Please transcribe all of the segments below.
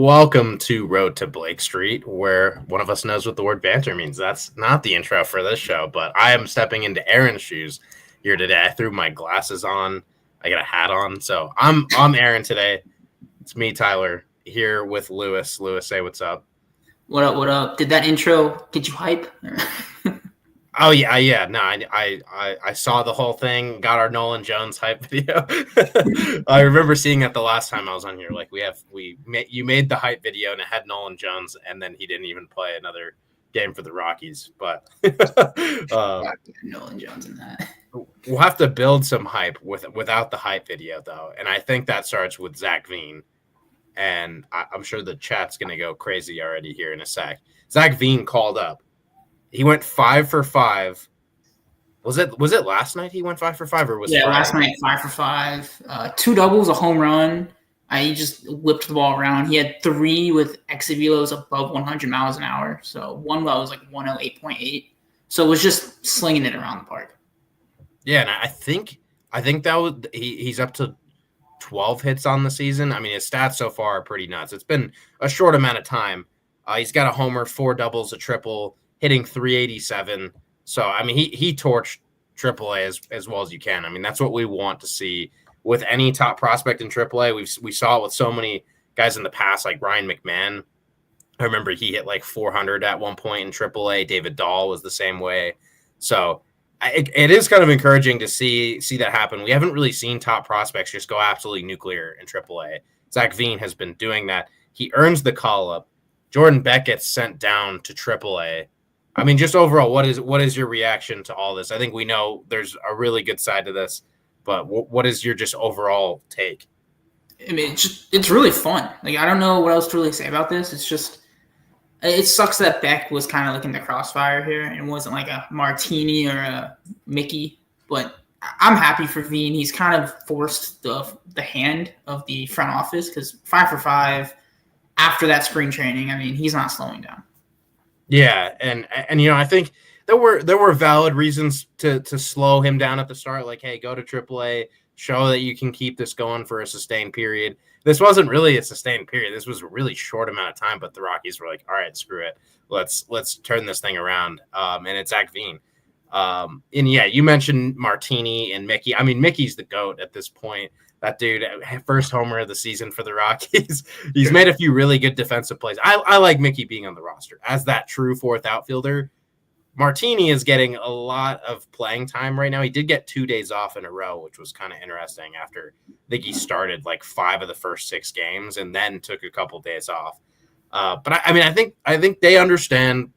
Welcome to Road to Blake Street, where one of us knows what the word banter means. That's not the intro for this show, but I am stepping into Aaron's shoes here today. I threw my glasses on. I got a hat on. So I'm Aaron today. It's me, Tyler, here with Lewis. Lewis, say what's up. What up, what up? Did that intro get you hype? Oh yeah. No, I saw the whole thing. Got our Nolan Jones hype video. I remember seeing it the last time I was on here. Like you made the hype video and it had Nolan Jones, and then he didn't even play another game for the Rockies. But Nolan Jones in that. We'll have to build some hype without the hype video though, and I think that starts with Zach Veen. And I'm sure the chat's gonna go crazy already here in a sec. Zach Veen called up. He went 5 for 5. Was it last night he went 5 for 5 or was it Friday? Last night 5 for 5. 2 doubles, a home run. He just whipped the ball around. He had 3 with exit velos above 100 miles an hour. So one was like 108.8. So it was just slinging it around the park. Yeah, and I think that was he's up to 12 hits on the season. I mean, his stats so far are pretty nuts. It's been a short amount of time. He's got a homer, 4 doubles, a triple, hitting 387. So, I mean, he torched AAA as well as you can. I mean, that's what we want to see with any top prospect in AAA. We saw it with so many guys in the past, like Ryan McMahon. I remember he hit like 400 at one point in AAA. David Dahl was the same way. So it is kind of encouraging to see that happen. We haven't really seen top prospects just go absolutely nuclear in AAA. Zach Veen has been doing that. He earns the call-up. Jordan Beck gets sent down to AAA. I mean, just overall, what is your reaction to all this? I think we know there's a really good side to this, but what is your just overall take? I mean, it's really fun. Like, I don't know what else to really say about this. It sucks that Beck was kind of like in the crossfire here and wasn't like a Martini or a Mickey, but I'm happy for Veen. He's kind of forced the hand of the front office because 5 for 5 after that spring training, I mean, he's not slowing down. Yeah, and you know, I think there were valid reasons to slow him down at the start. Like, hey, go to AAA, show that you can keep this going for a sustained period. This wasn't really a sustained period. This was a really short amount of time, but the Rockies were like, all right, screw it. Let's turn this thing around. And it's Zach Veen. And yeah, you mentioned Martini and Mickey. I mean, Mickey's the GOAT at this point. That dude, first homer of the season for the Rockies. He's made a few really good defensive plays. I like Mickey being on the roster as that true fourth outfielder. Martini is getting a lot of playing time right now. He did get 2 days off in a row, which was kind of interesting after I think he started like 5 of the first 6 games and then took a couple days off. But I think they understand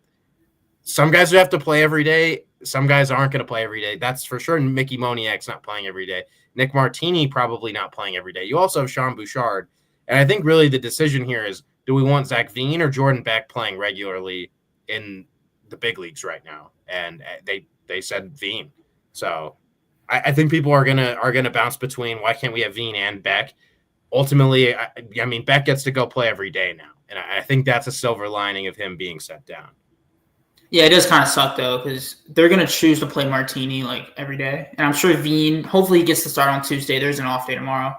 some guys have to play every day. Some guys aren't going to play every day. That's for sure. Mickey Moniak's not playing every day. Nick Martini probably not playing every day. You also have Sean Bouchard. And I think really the decision here is, do we want Zach Veen or Jordan Beck playing regularly in the big leagues right now? And they said Veen. So I think people are gonna bounce between why can't we have Veen and Beck? Ultimately, I mean, Beck gets to go play every day now. And I think that's a silver lining of him being set down. Yeah, it does kind of suck, though, because they're going to choose to play Martini, like, every day. And I'm sure Veen, hopefully he gets to start on Tuesday. There's an off day tomorrow.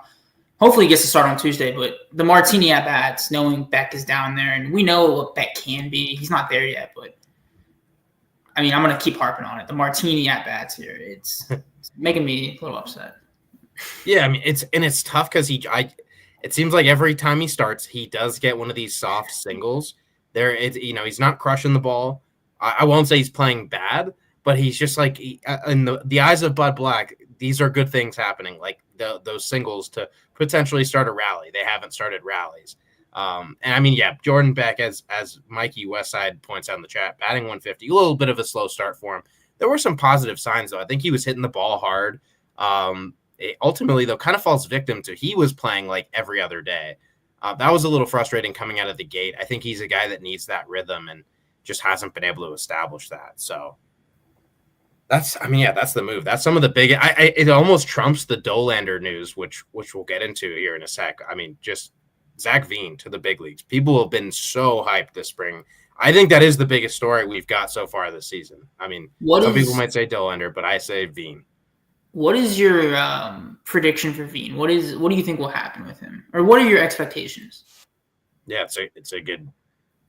Hopefully he gets to start on Tuesday. But the Martini at-bats, knowing Beck is down there, and we know what Beck can be. He's not there yet, but, I mean, I'm going to keep harping on it. The Martini at-bats here, it's making me a little upset. Yeah, I mean, it's tough because it seems like every time he starts, he does get one of these soft singles. He's not crushing the ball. I won't say he's playing bad, but he's just like in the eyes of Bud Black, these are good things happening, like those singles to potentially start a rally. They haven't started rallies. And I mean, yeah, Jordan Beck, as Mikey Westside points out in the chat, batting 150, a little bit of a slow start for him. There were some positive signs, though. I think he was hitting the ball hard. Ultimately, though, kind of falls victim to he was playing like every other day. That was a little frustrating coming out of the gate. I think he's a guy that needs that rhythm and just hasn't been able to establish that. So that's the move. That's some of the big, it almost trumps the Dollander news, which we'll get into here in a sec. I mean, just Zach Veen to the big leagues. People have been so hyped this spring. I think that is the biggest story we've got so far this season. I mean, some people might say Dollander, but I say Veen. What is your prediction for Veen? What do you think will happen with him? Or what are your expectations? Yeah, it's a good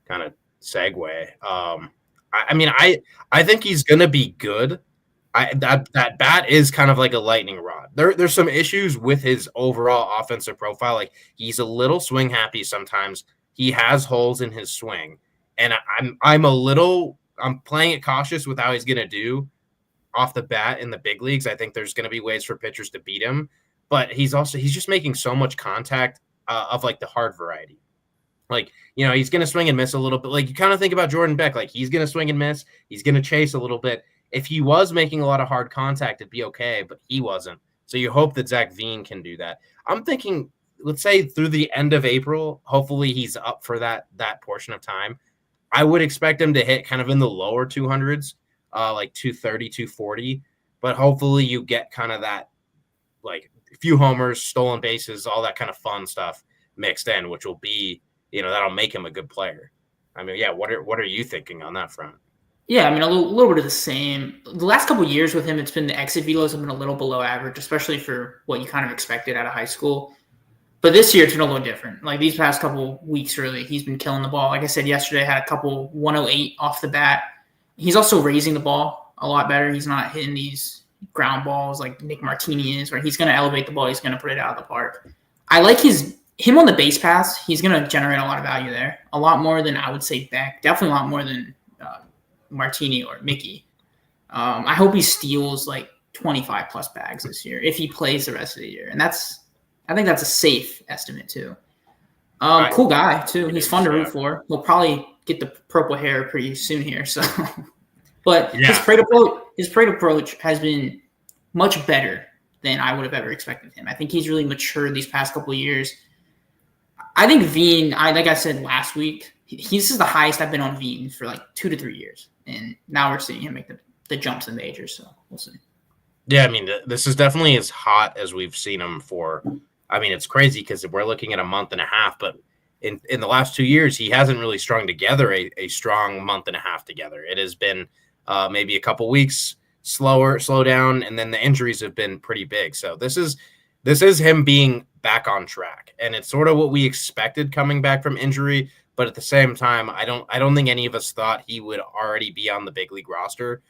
kind of segue. I mean, I think he's gonna be good. That bat is kind of like a lightning rod. There's some issues with his overall offensive profile. Like he's a little swing happy sometimes. He has holes in his swing, and I'm playing it cautious with how he's gonna do off the bat in the big leagues. I think there's gonna be ways for pitchers to beat him, but he's just making so much contact of like the hard variety. Like, he's going to swing and miss a little bit. Like, you kind of think about Jordan Beck. Like, he's going to swing and miss. He's going to chase a little bit. If he was making a lot of hard contact, it'd be okay, but he wasn't. So you hope that Zach Veen can do that. I'm thinking, let's say through the end of April, hopefully he's up for that portion of time. I would expect him to hit kind of in the lower 200s, like 230, 240. But hopefully you get kind of that, like, a few homers, stolen bases, all that kind of fun stuff mixed in, which will be, that'll make him a good player. I mean, yeah, what are you thinking on that front? Yeah, I mean, a little bit of the same. The last couple of years with him, it's been the exit velos have been a little below average, especially for what you kind of expected out of high school. But this year, it's been a little different. Like these past couple weeks, really, he's been killing the ball. Like I said yesterday, had a couple 108 off the bat. He's also raising the ball a lot better. He's not hitting these ground balls like Nick Martini is, where he's going to elevate the ball. He's going to put it out of the park. I like him on the base pass. He's going to generate a lot of value there. A lot more than I would say Beck. Definitely a lot more than Martini or Mickey. I hope he steals like 25 plus bags this year if he plays the rest of the year. And I think that's a safe estimate too. Cool guy too. He's fun to root for. He'll probably get the purple hair pretty soon here. So, but his plate approach has been much better than I would have ever expected him. I think he's really matured these past couple of years. I think Veen, like I said last week, this is the highest I've been on Veen for like 2 to 3 years. And now we're seeing him make the jumps in majors. So we'll see. Yeah, I mean, this is definitely as hot as we've seen him for. I mean, it's crazy because we're looking at a month and a half, but in the last 2 years, he hasn't really strung together a strong month and a half together. It has been maybe a couple weeks slow down, and then the injuries have been pretty big. So this is him being back on track, and it's sort of what we expected coming back from injury. But at the same time, I don't think any of us thought he would already be on the big league roster.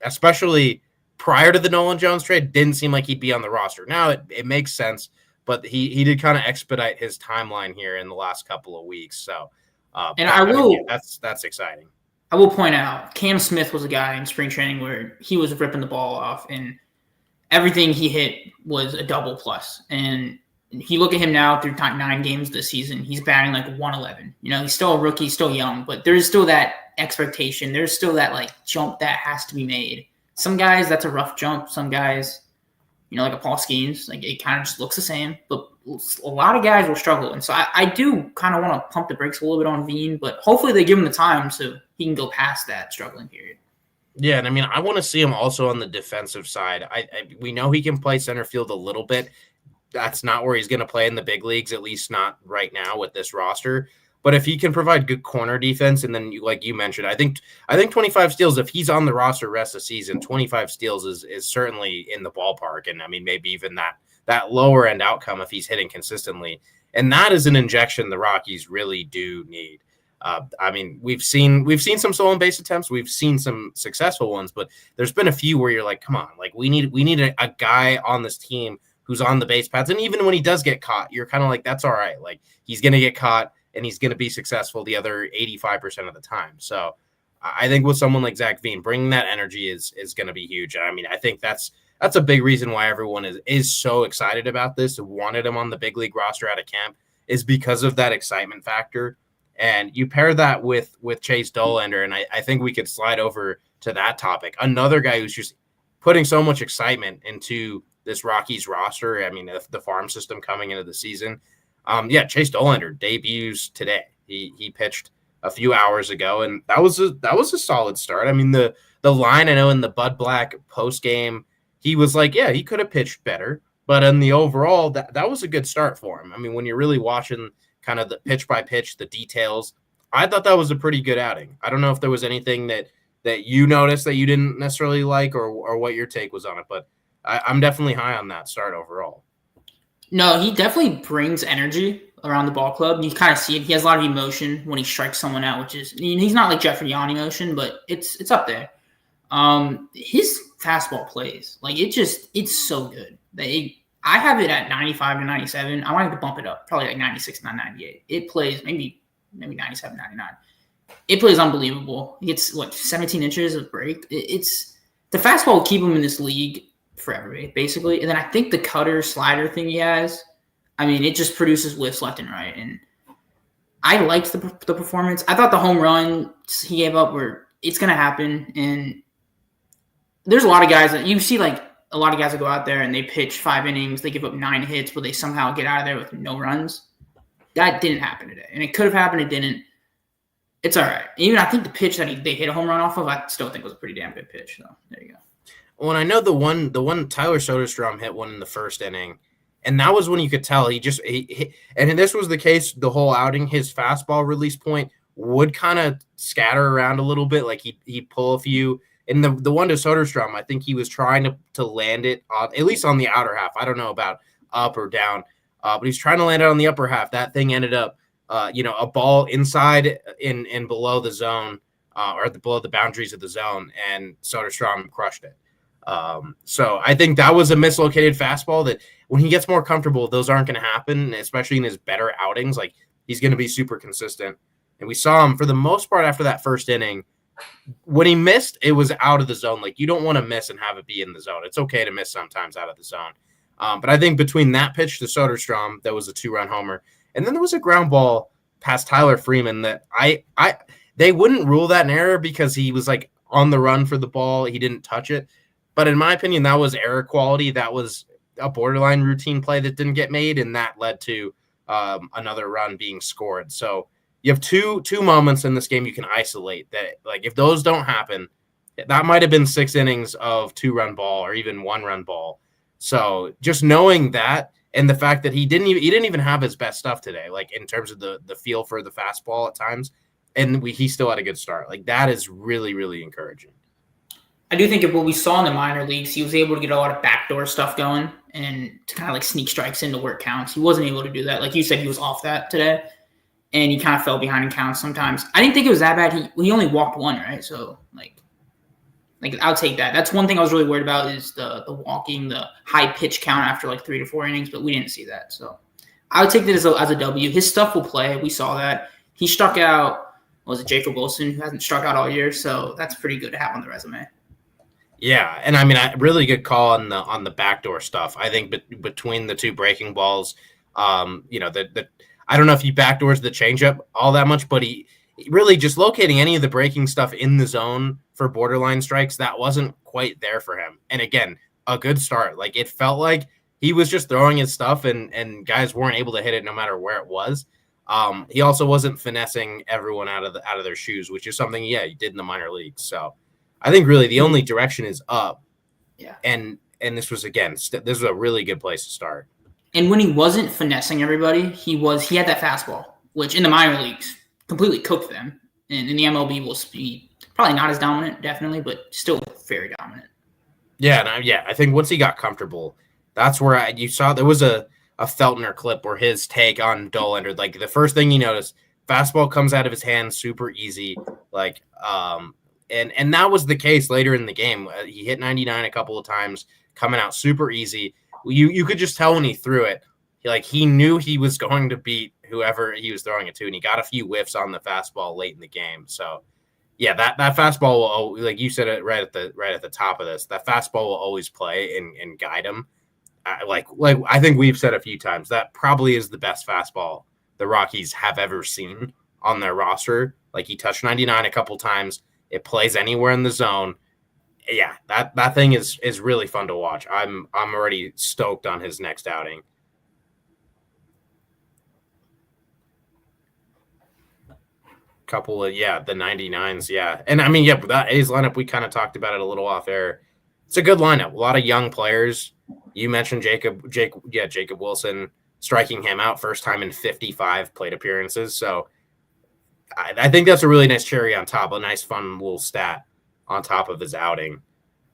Especially prior to the Nolan Jones trade, didn't seem like he'd be on the roster. Now it makes sense, but he did kind of expedite his timeline here in the last couple of weeks. So, that's exciting. I will point out Cam Smith was a guy in spring training where he was ripping the ball off, and everything he hit was a double plus. And you look at him now through 9 games this season, he's batting like 111. He's still a rookie, still young, but there's still that expectation. There's still that like jump that has to be made. Some guys, that's a rough jump. Some guys, like a Paul Skeens, like it kind of just looks the same. But a lot of guys will struggle. And so I do kind of want to pump the brakes a little bit on Veen, but hopefully they give him the time so he can go past that struggling period. Yeah, and I mean, I want to see him also on the defensive side. We know he can play center field a little bit. That's not where he's going to play in the big leagues, at least not right now with this roster. But if he can provide good corner defense, and then like you mentioned, I think 25 steals, if he's on the roster rest of the season, 25 steals is certainly in the ballpark. And I mean, maybe even that lower end outcome if he's hitting consistently. And that is an injection the Rockies really do need. I mean, we've seen some stolen base attempts. We've seen some successful ones, but there's been a few where you're like, come on, like we need a guy on this team who's on the base paths. And even when he does get caught, you're kind of like, that's all right. Like he's going to get caught and he's going to be successful the other 85% of the time. So I think with someone like Zach Veen, bringing that energy is going to be huge. And I mean, I think that's a big reason why everyone is so excited about this, wanted him on the big league roster out of camp, is because of that excitement factor. And you pair that with Chase Dollander, and I think we could slide over to that topic. Another guy who's just putting so much excitement into this Rockies roster. I mean, the farm system coming into the season. Chase Dollander debuts today. He pitched a few hours ago, and that was a solid start. I mean, the line, I know in the Bud Black post game, he was like, yeah, he could have pitched better, but in the overall, that was a good start for him. I mean, when you're really watching kind of the pitch by pitch, the details, I thought that was a pretty good outing. I don't know if there was anything that you noticed that you didn't necessarily like, or what your take was on it, but I'm definitely high on that start overall. No, he definitely brings energy. around the ball club. And you kind of see it. He has a lot of emotion when he strikes someone out, which is, he's not like Jeffrey Yanni emotion, but it's up there. His fastball plays like it's so good. I have it at 95 to 97. I wanted to bump it up, probably like 96, 98. It plays maybe 97, 99. It plays unbelievable. He gets 17 inches of break. It's the fastball will keep him in this league forever, basically. And then I think the cutter slider thing he has, I mean, it just produces whiffs left and right. And I liked the performance. I thought the home run he gave up it's going to happen. And there's a lot of guys that you see, like a lot of guys that go out there and they pitch 5 innings, they give up 9 hits, but they somehow get out of there with no runs. That didn't happen today. And it could have happened. It didn't. It's all right. Even I think the pitch that they hit a home run off of, I still think was a pretty damn good pitch. So there you go. Well, and I know the one Tyler Soderstrom hit one in the first inning, and that was when you could tell and this was the case the whole outing. His fastball release point would kind of scatter around a little bit, like he'd pull a few. And the one to Soderstrom, I think he was trying to land it at least on the outer half. I don't know about up or down, but he's trying to land it on the upper half. That thing ended up, a ball inside and below the zone, or below the boundaries of the zone, and Soderstrom crushed it. So I think that was a mislocated fastball that when he gets more comfortable, those aren't going to happen, especially in his better outings. Like, he's going to be super consistent. And we saw him for the most part after that first inning. When he missed, it was out of the zone. Like, you don't want to miss and have it be in the zone. It's okay to miss sometimes out of the zone. But I think between that pitch to Soderstrom, that was a 2-run homer. And then there was a ground ball past Tyler Freeman that they wouldn't rule that an error because he was like on the run for the ball. He didn't touch it. But in my opinion, that was error quality. That was a borderline routine play that didn't get made, and that led to another run being scored. So you have two moments in this game you can isolate that, like, if those don't happen, that might have been 6 innings of 2-run ball or even 1-run ball. So just knowing that, and the fact that he didn't even have his best stuff today, like in terms of the feel for the fastball at times, and he still had a good start. Like, that is really, really encouraging. I do think of what we saw in the minor leagues, he was able to get a lot of backdoor stuff going and to kind of like sneak strikes into where it counts. He wasn't able to do that. Like you said, he was off that today, and he kind of fell behind in counts sometimes. I didn't think it was that bad. He only walked 1, right? So like I'll take that. That's one thing I was really worried about is the walking, the high pitch count after like 3 to 4 innings, but we didn't see that. So I would take that as a W. His stuff will play. We saw that. He struck out, was it Jacob Wilson, who hasn't struck out all year? So that's pretty good to have on the resume. Yeah, and I mean, really good call on the backdoor stuff. I think between the 2 breaking balls, I don't know if he backdoors the changeup all that much, but he really just locating any of the breaking stuff in the zone for borderline strikes, that wasn't quite there for him. And again, a good start. Like, it felt like he was just throwing his stuff and guys weren't able to hit it no matter where it was. He also wasn't finessing everyone out of their shoes, which is something, he did in the minor leagues. So I think really the only direction is up. Yeah. And this was, again, this was a really good place to start. And when he wasn't finessing everybody, he had that fastball, which in the minor leagues completely cooked them. And in the MLB will be probably not as dominant, definitely, but still very dominant. Yeah, I think once he got comfortable, that's where you saw there was a Feltner clip where his take on Dollander, like the first thing you notice, fastball comes out of his hand super easy, like and that was the case later in the game. He hit 99 a couple of times, coming out super easy. You could just tell when he threw it, he knew he was going to beat whoever he was throwing it to, and he got a few whiffs on the fastball late in the game. So yeah, that fastball will, like you said it right at the top of this, that fastball will always play and guide him. Like I think we've said a few times, that probably is the best fastball the Rockies have ever seen on their roster. Like, he touched 99 a couple times. It plays anywhere in the zone. Yeah, that thing is really fun to watch. I'm already stoked on his next outing. Couple of the 99s, yeah. And I mean, but that A's lineup, we kind of talked about it a little off air. It's a good lineup. A lot of young players. You mentioned Jacob Wilson, striking him out first time in 55 plate appearances. So I think that's a really nice cherry on top, a nice fun little stat on top of his outing.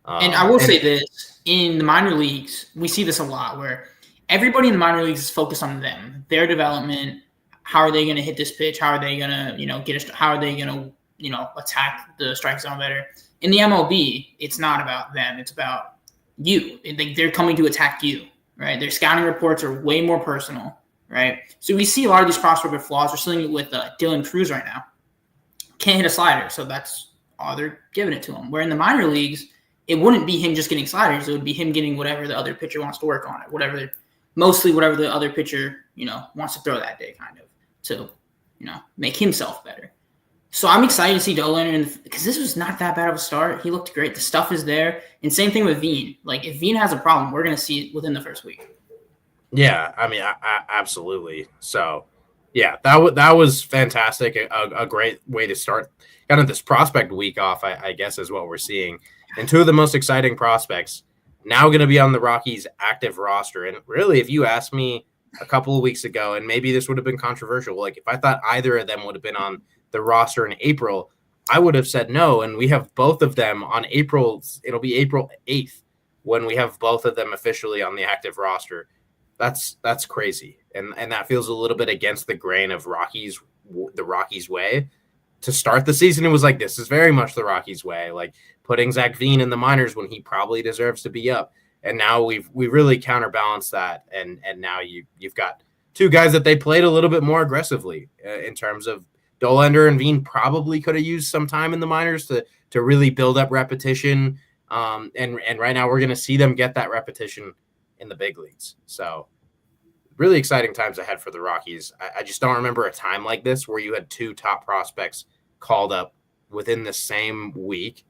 And I will say this, in the minor leagues, we see this a lot where everybody in the minor leagues is focused on them, their development. How are they going to hit this pitch? How are they going to, how are they going to, attack the strike zone better? In the MLB, it's not about them. It's about you. They're coming to attack you, right? Their scouting reports are way more personal, right? So we see a lot of these prospect with flaws. We're seeing it with Dylan Cruz right now. Can't hit a slider, so that's all they're giving it to him. Where in the minor leagues, it wouldn't be him just getting sliders. It would be him getting whatever the other pitcher wants to work on it, mostly whatever the other pitcher, wants to throw that day, kind of, to, make himself better. So I'm excited to see Dollander because this was not that bad of a start. He looked great. The stuff is there. And same thing with Veen. Like, if Veen has a problem, we're going to see it within the first week. Yeah, I mean, absolutely. So, yeah, that was fantastic. A great way to start kind of this prospect week off, I guess, is what we're seeing. And two of the most exciting prospects now going to be on the Rockies' active roster. And really, if you asked me a couple of weeks ago, and maybe this would have been controversial, like if I thought either of them would have been on the roster in April, I would have said no. And we have both of them on it'll be April 8th when we have both of them officially on the active roster. That's crazy. And that feels a little bit against the grain of the Rockies way. To start the season, it was like, this is very much the Rockies way, like putting Zach Veen in the minors when he probably deserves to be up. And now we really counterbalanced that. And now you've got two guys that they played a little bit more aggressively in terms of Dollander and Veen probably could have used some time in the minors to really build up repetition. And right now we're going to see them get that repetition in the big leagues. So really exciting times ahead for the Rockies. I just don't remember a time like this where you had two top prospects called up within the same week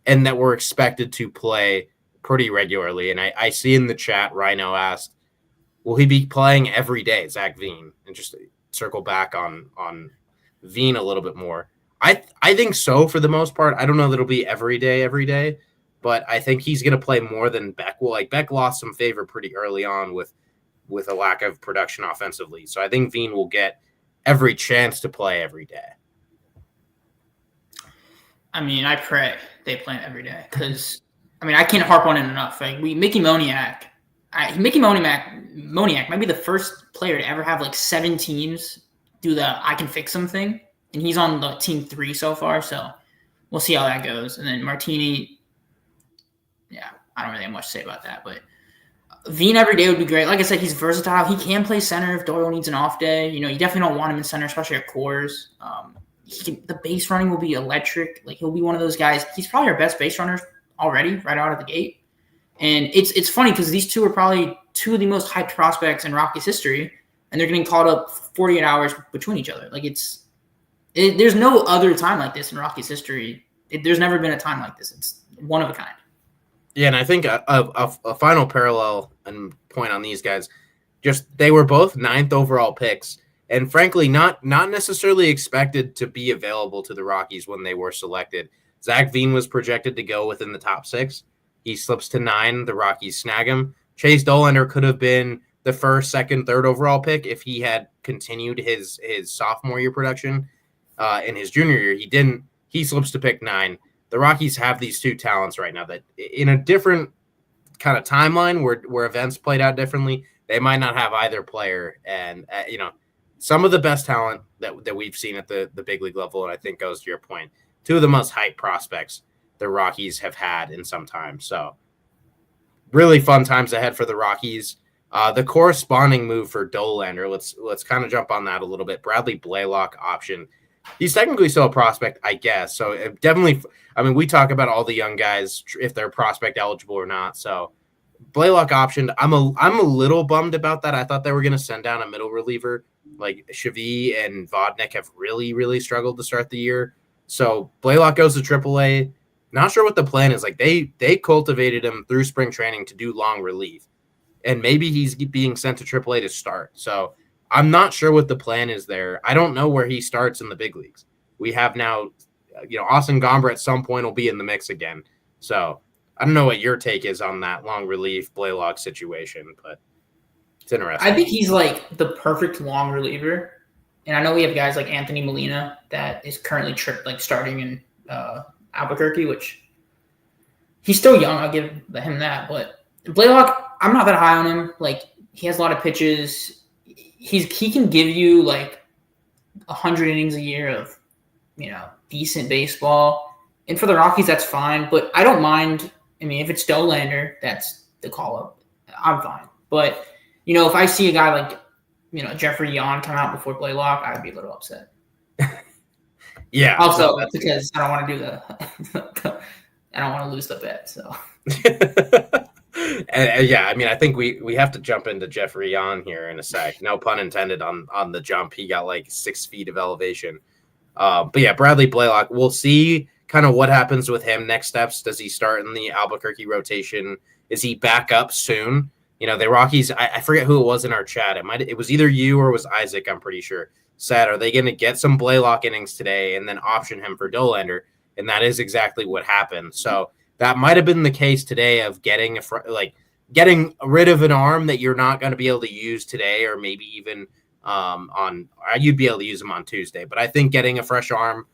and that were expected to play pretty regularly. And I see in the chat, Rhino asked, will he be playing every day, Zach Veen? And just circle back on Veen a little bit more. I think so for the most part. I don't know that it'll be every day, but I think he's going to play more than Beck will. Like, Beck lost some favor pretty early on with a lack of production offensively. So I think Veen will get every chance to play every day. I mean, I pray they play every day because, I can't harp on it enough. Like, Mickey Moniak might be the first player to ever have like 7 teams do the I can fix them thing. And he's on the team 3 so far. So we'll see how that goes. And then Martini, I don't really have much to say about that, but Veen every day would be great. Like I said, he's versatile. He can play center if Doyle needs an off day. You definitely don't want him in center, especially at Coors. The base running will be electric. Like, he'll be one of those guys. He's probably our best base runner already, right out of the gate. And it's funny because these two are probably two of the most hyped prospects in Rockies history, and they're getting called up 48 hours between each other. Like, there's no other time like this in Rockies history. There's never been a time like this. It's one of a kind. Yeah, and I think a final parallel and point on these guys, just they were both 9th overall picks, and frankly, not necessarily expected to be available to the Rockies when they were selected. Zach Veen was projected to go within the top 6. He slips to 9. The Rockies snag him. Chase Dollander could have been the 1st, 2nd, 3rd overall pick if he had continued his sophomore year production in his junior year. He didn't. He slips to pick 9. The Rockies have these two talents right now that in a different kind of timeline where events played out differently, they might not have either player. And, some of the best talent that we've seen at the big league level, and I think goes to your point, two of the most hyped prospects the Rockies have had in some time. So really fun times ahead for the Rockies. The corresponding move for Dollander, let's kind of jump on that a little bit. Bradley Blaylock option. He's technically still a prospect, I guess. So it definitely, we talk about all the young guys, if they're prospect eligible or not. So Blaylock optioned. I'm a little bummed about that. I thought they were going to send down a middle reliever. Like, Chavy and Vodnik have really, really struggled to start the year. So Blaylock goes to AAA. Not sure what the plan is. Like, they cultivated him through spring training to do long relief. And maybe he's being sent to AAA to start. So I'm not sure what the plan is there. I don't know where he starts in the big leagues. We have now, Austin Gomber at some point will be in the mix again. So I don't know what your take is on that long relief Blaylock situation, but it's interesting. I think he's like the perfect long reliever. And I know we have guys like Anthony Molina that is currently starting in Albuquerque, which he's still young. I'll give him that. But Blaylock, I'm not that high on him. Like, He has a lot of pitches. He can give you like 100 innings a year of, decent baseball. And for the Rockies, that's fine. But I don't mind. I mean, if it's Dollander, that's the call up. I'm fine. But, if I see a guy like, Jeffrey Yon come out before Blaylock, I'd be a little upset. Yeah. Also, because I don't want to do I don't want to lose the bet. So. And yeah, I mean, I think we have to jump into Jeffrey Yon here in a sec. No pun intended on the jump. He got like 6 feet of elevation. But yeah, Bradley Blaylock, we'll see kind of what happens with him. Next steps. Does he start in the Albuquerque rotation? Is he back up soon? The Rockies, I forget who it was in our chat. It was either you or it was Isaac, I'm pretty sure, said, are they going to get some Blaylock innings today and then option him for Dollander? And that is exactly what happened. So that might have been the case today of getting rid of an arm that you're not going to be able to use today, or maybe even you'd be able to use them on Tuesday. But I think getting a fresh arm,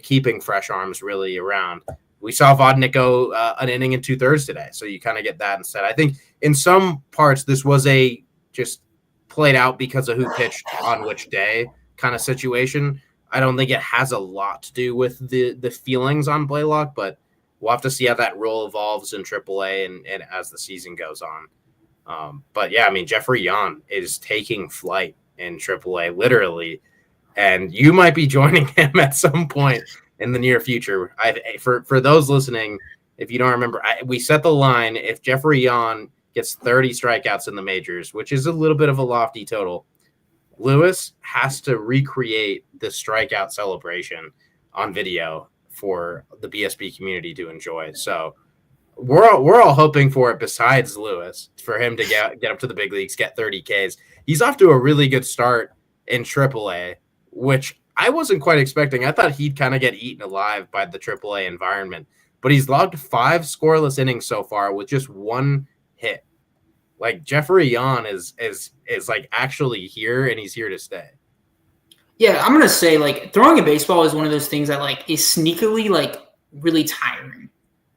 keeping fresh arms really around. We saw Vodnik go an inning and 2/3 today, so you kind of get that instead. I think in some parts this was a just played out because of who pitched on which day kind of situation. I don't think it has a lot to do with the feelings on Blaylock, but we'll have to see how that role evolves in AAA and as the season goes on. But yeah, I mean, Jeffrey Yon is taking flight in AAA, literally, and you might be joining him at some point in the near future. For those listening, if you don't remember, we set the line. If Jeffrey Yon gets 30 strikeouts in the majors, which is a little bit of a lofty total, Lewis has to recreate the strikeout celebration on video for the BSB community to enjoy. So we're all hoping for it, besides Lewis, for him to get up to the big leagues, get 30 Ks. He's off to a really good start in AAA, which I wasn't quite expecting. I thought he'd kind of get eaten alive by the AAA environment, but he's logged 5 scoreless innings so far with just 1 hit. Like, Jeffrey Yon is like actually here, and he's here to stay. Yeah, I'm gonna say, like, throwing a baseball is one of those things that like is sneakily like really tiring,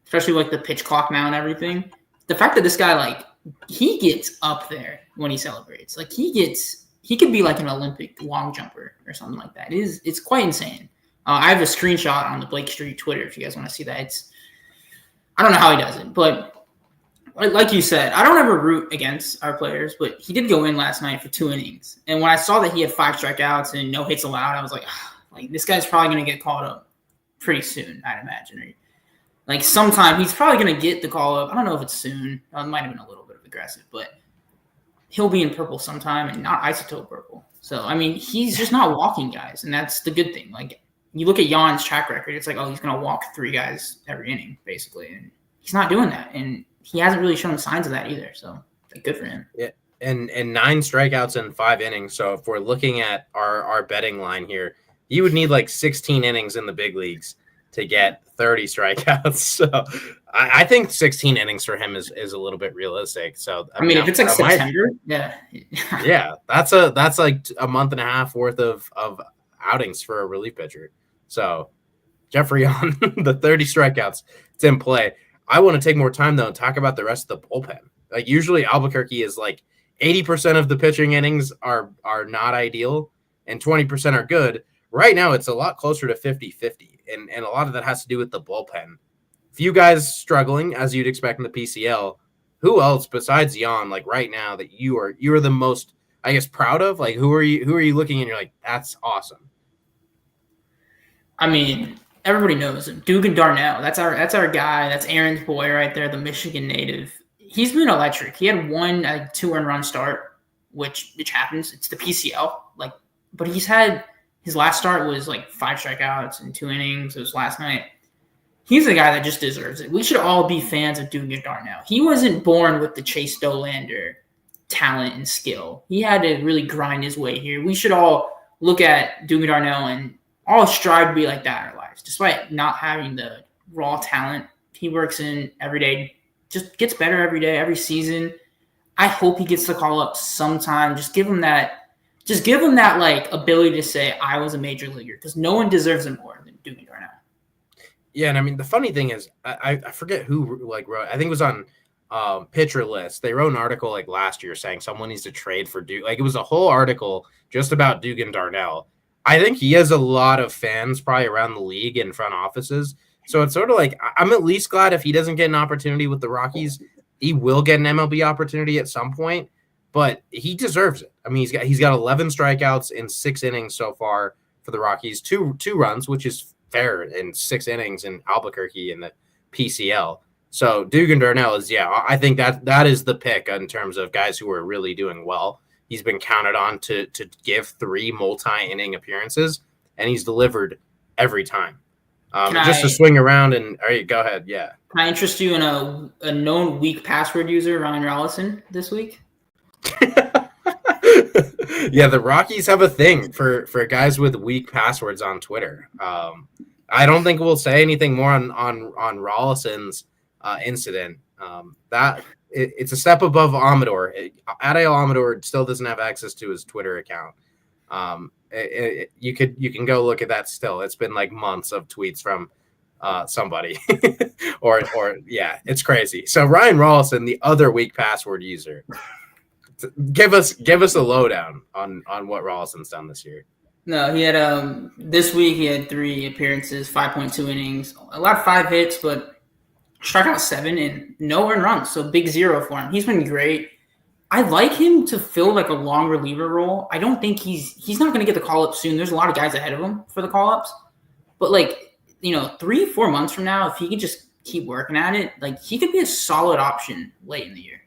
especially like the pitch clock now and everything. The fact that this guy, like, he gets up there when he celebrates, like he could be like an Olympic long jumper or something like that. It's quite insane. I have a screenshot on the Blake Street Twitter if you guys want to see that. I don't know how he does it, but like you said, I don't ever root against our players, but he did go in last night for 2 innings. And when I saw that he had 5 strikeouts and no hits allowed, I was like this guy's probably going to get called up pretty soon, I'd imagine. Like, sometime he's probably going to get the call up. I don't know if it's soon. It might have been a little bit of aggressive, but he'll be in purple sometime and not isotope purple. So, I mean, he's just not walking guys, and that's the good thing. Like, you look at Jan's track record, it's like, oh, he's going to walk 3 guys every inning, basically. And he's not doing that. And he hasn't really shown signs of that either. So, like, good for him. Yeah, and 9 strikeouts in 5 innings. So, if we're looking at our betting line here, he would need like 16 innings in the big leagues to get 30 strikeouts. So, I think 16 innings for him is a little bit realistic. So, I mean, if it's like September, yeah. Yeah, that's like a month and a half worth of outings for a relief pitcher. So, Jeffrey on the 30 strikeouts, it's in play. I want to take more time, though, and talk about the rest of the bullpen. Like, usually Albuquerque is like 80% of the pitching innings are not ideal and 20% are good. Right now, it's a lot closer to 50-50, and a lot of that has to do with the bullpen. Few guys struggling, as you'd expect in the PCL. Who else besides Jan, like, right now, that you are the most, I guess, proud of? Like, who are you looking and you're like, that's awesome? I mean, everybody knows him. Dugan Darnell. That's our guy. That's Aaron's boy right there, the Michigan native. He's been electric. He had 1 2-earned run start, which happens. It's the PCL. Like, but he's had his last start was like 5 strikeouts in 2 innings. It was last night. He's a guy that just deserves it. We should all be fans of Dugan Darnell. He wasn't born with the Chase Dollander talent and skill. He had to really grind his way here. We should all look at Dugan Darnell and all strive to be like that in our lives, despite not having the raw talent. He works in every day, just gets better every day, every season. I hope he gets the call up sometime. Just give him that like ability to say, I was a major leaguer, because no one deserves it more than Dugan Darnell. Yeah, and I mean, the funny thing is, I forget who like wrote. I think it was on pitcher list. They wrote an article like last year saying someone needs to trade for Duke. Like it was a whole article just about Dugan Darnell. I think he has a lot of fans probably around the league and front offices. So it's sort of like I'm at least glad if he doesn't get an opportunity with the Rockies, he will get an MLB opportunity at some point, but he deserves it. I mean, he's got 11 strikeouts in 6 innings so far for the Rockies, two runs, which is fair in 6 innings in Albuquerque in the PCL. So Dugan Darnell is, I think that is the pick in terms of guys who are really doing well. He's been counted on to give 3 multi-inning appearances, and he's delivered every time. To swing around and all right, go ahead. Yeah. Can I interest you in a known weak password user, Ryan Rollison, this week? Yeah, the Rockies have a thing for guys with weak passwords on Twitter. I don't think we'll say anything more on Rollison's incident. It's a step above Amador. Ade Amador still doesn't have access to his Twitter account. You can go look at that still. It's been like months of tweets from somebody or it's crazy. So Ryan Rollison, the other weak password user, give us a lowdown on what Rollison's done this year. No, he had this week he had 3 appearances, 5.2 innings, a lot of 5 hits, but struck out 7 and no earned runs. So big 0 for him. He's been great. I like him to fill like a long reliever role. I don't think he's not going to get the call up soon. There's a lot of guys ahead of him for the call ups, but 3-4 months from now, if he could just keep working at it, like he could be a solid option late in the year.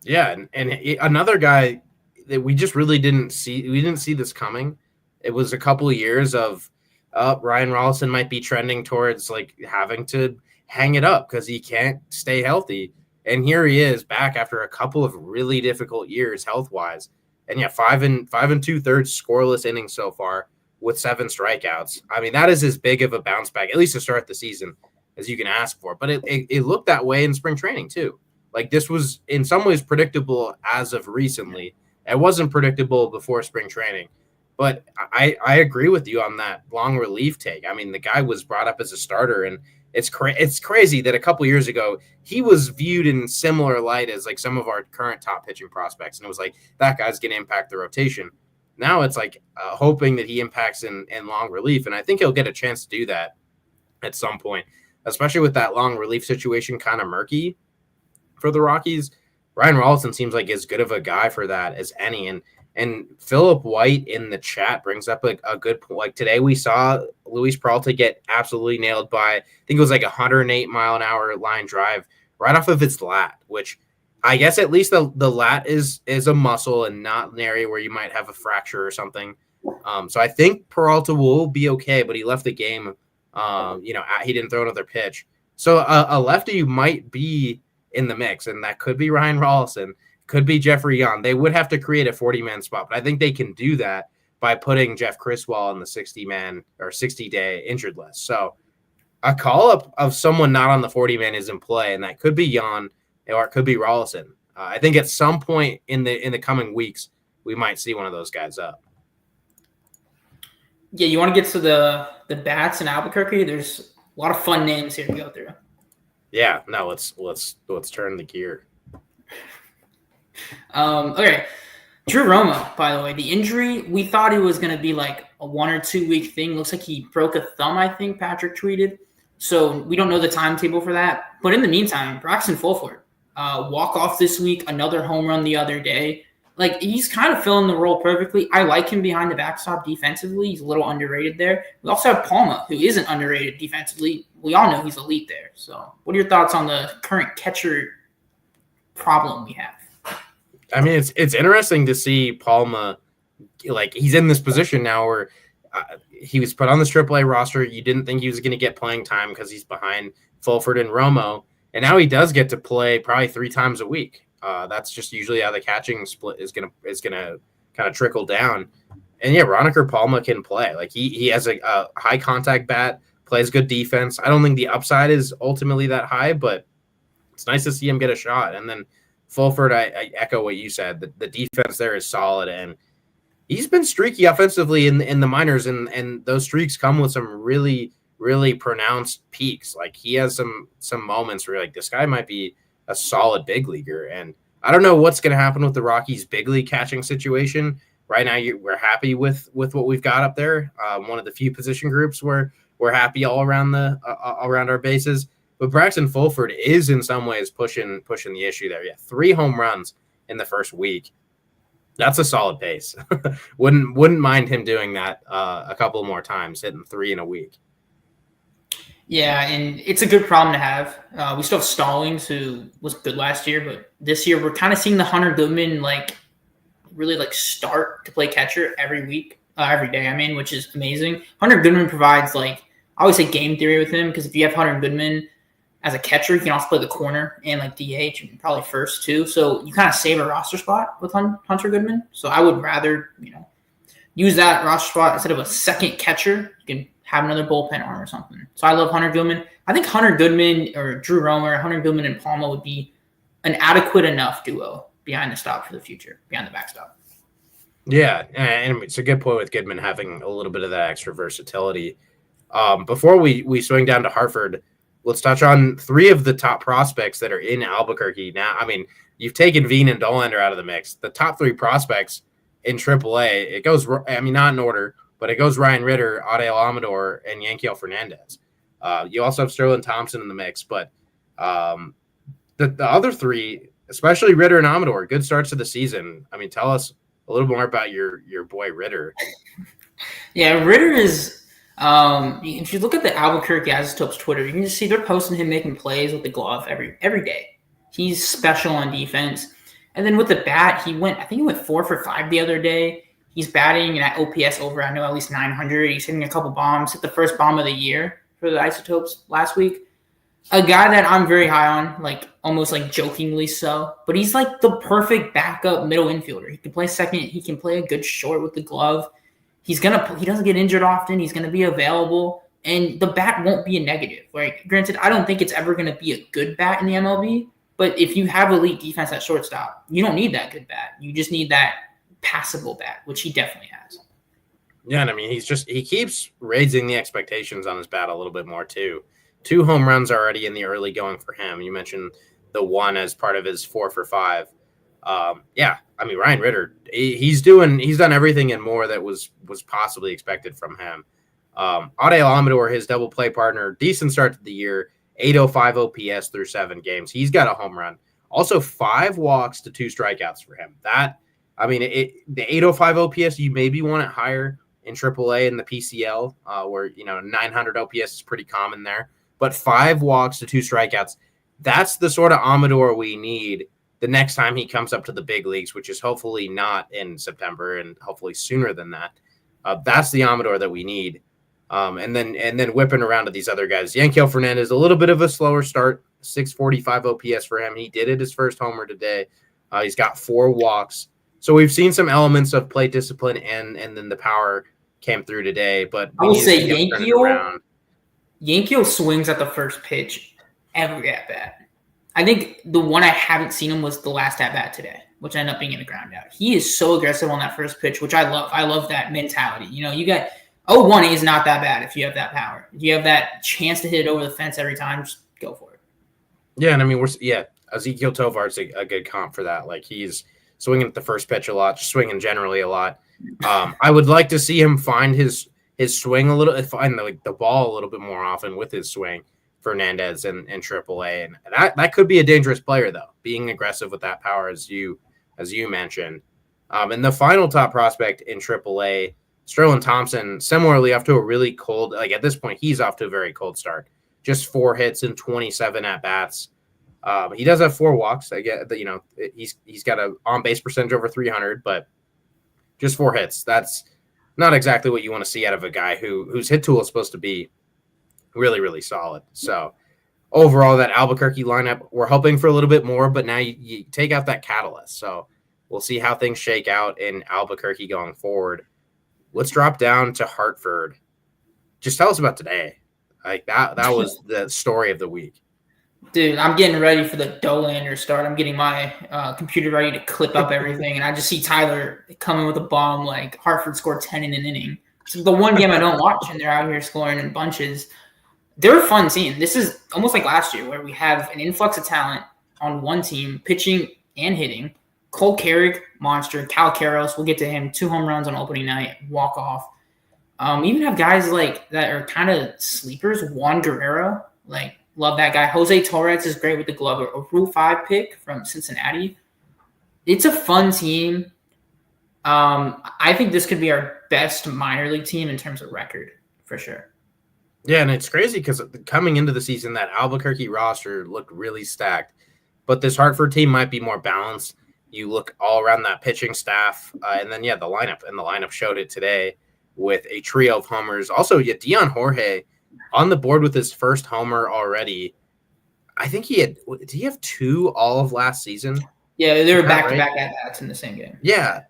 Yeah, and another guy that we just really didn't see. We didn't see this coming. It was a couple of years of Ryan Rollison might be trending towards like having to hang it up because he can't stay healthy. And here he is back after a couple of really difficult years health-wise. And 5 2/3 scoreless innings so far with 7 strikeouts. I mean, that is as big of a bounce back, at least to start the season, as you can ask for. But it looked that way in spring training too. Like this was in some ways predictable as of recently. It wasn't predictable before spring training. But I agree with you on that long relief take. I mean, the guy was brought up as a starter, and it's crazy that a couple years ago he was viewed in similar light as like some of our current top pitching prospects, and it was like that guy's going to impact the rotation. Now it's like hoping that he impacts in long relief, and I think he'll get a chance to do that at some point, especially with that long relief situation kind of murky for the Rockies. Ryan Rollison seems like as good of a guy for that as any, and Philip White in the chat brings up a good point. Like today we saw Luis Peralta get absolutely nailed by, I think it was like 108 mile an hour line drive right off of its lat, which I guess at least the lat is a muscle and not an area where you might have a fracture or something. So I think Peralta will be okay, but he left the game. He didn't throw another pitch. So a lefty might be in the mix, and that could be Ryan Rollison. Could be Jeffrey Young. They would have to create a 40-man spot, but I think they can do that by putting Jeff Criswell on the 60-man or 60-day injured list. So a call-up of someone not on the 40-man is in play, and that could be Young or it could be Rollison. I think at some point in the coming weeks, we might see one of those guys up. Yeah, you want to get to the bats in Albuquerque? There's a lot of fun names here to go through. Yeah, no, let's turn the gear. Okay. Drew Romo, by the way, the injury, we thought it was going to be like a 1 or 2 week thing. Looks like he broke a thumb, I think Patrick tweeted. So we don't know the timetable for that. But in the meantime, Braxton Fulford, walk off this week, another home run the other day. Like, he's kind of filling the role perfectly. I like him behind the backstop defensively. He's a little underrated there. We also have Palma, who isn't underrated defensively. We all know he's elite there. So what are your thoughts on the current catcher problem we have? I mean, it's interesting to see Palma, like he's in this position now where he was put on this AAA roster. You didn't think he was going to get playing time because he's behind Fulford and Romo, and now he does get to play probably 3 times a week. That's just usually how the catching split is gonna kind of trickle down. And yeah, Roniker Palma can play. Like he has a high contact bat, plays good defense. I don't think the upside is ultimately that high, but it's nice to see him get a shot. And then Fulford, I echo what you said. The defense there is solid, and he's been streaky offensively in the minors, and those streaks come with some really, really pronounced peaks. Like he has some moments where you're like, this guy might be a solid big leaguer. And I don't know what's going to happen with the Rockies big league catching situation. Right now, we're happy with what we've got up there. One of the few position groups where we're happy all around around our bases. But Braxton Fulford is in some ways pushing the issue there. Yeah, 3 home runs in the first week. That's a solid pace. wouldn't mind him doing that a couple more times, hitting 3 in a week. Yeah, and it's a good problem to have. We still have Stallings, who was good last year, but this year we're kind of seeing the Hunter Goodman really start to play catcher every day. I mean, which is amazing. Hunter Goodman provides I always say game theory with him, because if you have Hunter Goodman as a catcher, you can also play the corner and DH and probably first too. So you kind of save a roster spot with Hunter Goodman. So I would rather use that roster spot instead of a second catcher. You can have another bullpen arm or something. So I love Hunter Goodman. I think Hunter Goodman or Drew Romer, Hunter Goodman and Palma would be an adequate enough duo behind the stop for the future, behind the backstop. Yeah, and it's a good point with Goodman having a little bit of that extra versatility. Before we swing down to Hartford, let's touch on 3 of the top prospects that are in Albuquerque now. I mean, you've taken Veen and Dollander out of the mix. The top 3 prospects in AAA, it goes, I mean, not in order, but it goes Ryan Ritter, Adael Amador, and Yanquiel Fernandez. You also have Sterling Thompson in the mix, but the other 3, especially Ritter and Amador, good starts to the season. I mean, tell us a little more about your boy Ritter. Yeah, Ritter is if you look at the Albuquerque Isotopes Twitter, you can just see they're posting him making plays with the glove every day. He's special on defense. And then with the bat, I think he went 4 for 5 the other day. He's batting at OPS over, I know, at least 900. He's hitting a couple bombs. Hit the first bomb of the year for the Isotopes last week. A guy that I'm very high on, almost jokingly so. But he's the perfect backup middle infielder. He can play second. He can play a good short with the glove. He doesn't get injured often. He's going to be available. And the bat won't be a negative. Granted, I don't think it's ever going to be a good bat in the MLB. But if you have elite defense at shortstop, you don't need that good bat. You just need that passable bat, which he definitely has. Yeah, and I mean, he keeps raising the expectations on his bat a little bit more too. 2 home runs already in the early going for him. You mentioned the one as part of his 4 for 5. Yeah, I mean, Ryan Ritter, he's done everything and more that was possibly expected from him. Adael Amador, his double play partner, decent start to the year, 805 OPS through 7 games. He's got a home run. Also 5 walks to 2 strikeouts for him. That, I mean, the 805 OPS, you maybe want it higher in AAA and the PCL, where 900 OPS is pretty common there. But 5 walks to 2 strikeouts, that's the sort of Amador we need the next time he comes up to the big leagues, which is hopefully not in September and hopefully sooner than that. That's the Amador that we need. And then whipping around to these other guys. Yanquiel Fernandez, a little bit of a slower start, 645 OPS for him. He did it his first homer today. He's got 4 walks. So we've seen some elements of plate discipline and then the power came through today. But I will say Yanquiel swings at the first pitch every at bat. I think the one I haven't seen him was the last at bat today, which ended up being in the ground out. He is so aggressive on that first pitch, which I love. I love that mentality. You got 0-1 is not that bad if you have that power. If you have that chance to hit it over the fence every time, just go for it. Yeah, and I mean Ezekiel Tovar's a good comp for that. He's swinging at the first pitch a lot, just swinging generally a lot. I would like to see him find his swing a little, find the ball a little bit more often with his swing. Fernandez and AAA, and that could be a dangerous player though, being aggressive with that power as you mentioned. And the final top prospect in AAA, Sterling Thompson, similarly off to a really cold, at this point he's off to a very cold start. Just 4 hits and 27 at bats. He does have 4 walks. I get that, he's got a on base percentage over 300, but just 4 hits. That's not exactly what you want to see out of a guy whose hit tool is supposed to be really, really solid. So overall, that Albuquerque lineup, we're hoping for a little bit more, but now you take out that catalyst. So we'll see how things shake out in Albuquerque going forward. Let's drop down to Hartford. Just tell us about today. That was the story of the week. Dude, I'm getting ready for the Dollander start. I'm getting my computer ready to clip up everything, and I just see Tyler coming with a bomb Hartford scored 10 in an inning. It's the one game I don't watch, and they're out here scoring in bunches. They're a fun team. This is almost like last year where we have an influx of talent. on one team, pitching and hitting. Cole Carrick, monster. Cal Karros, we'll get to him. 2 home runs on opening night, walk off. We even have guys like that are kind of sleepers. Juan Guerrero, like love that guy. Jose Torres is great with the glove. A Rule 5 pick from Cincinnati. It's a fun team. I think this could be our best minor league team in terms of record, for sure. Yeah, and it's crazy because coming into the season, that Albuquerque roster looked really stacked. But this Hartford team might be more balanced. You look all around that pitching staff, and then, the lineup. And the lineup showed it today with a trio of homers. Also, Dion Jorge on the board with his first homer already. I think did he have 2 all of last season? Yeah, they were back-to-back at-bats in the same game. Yeah,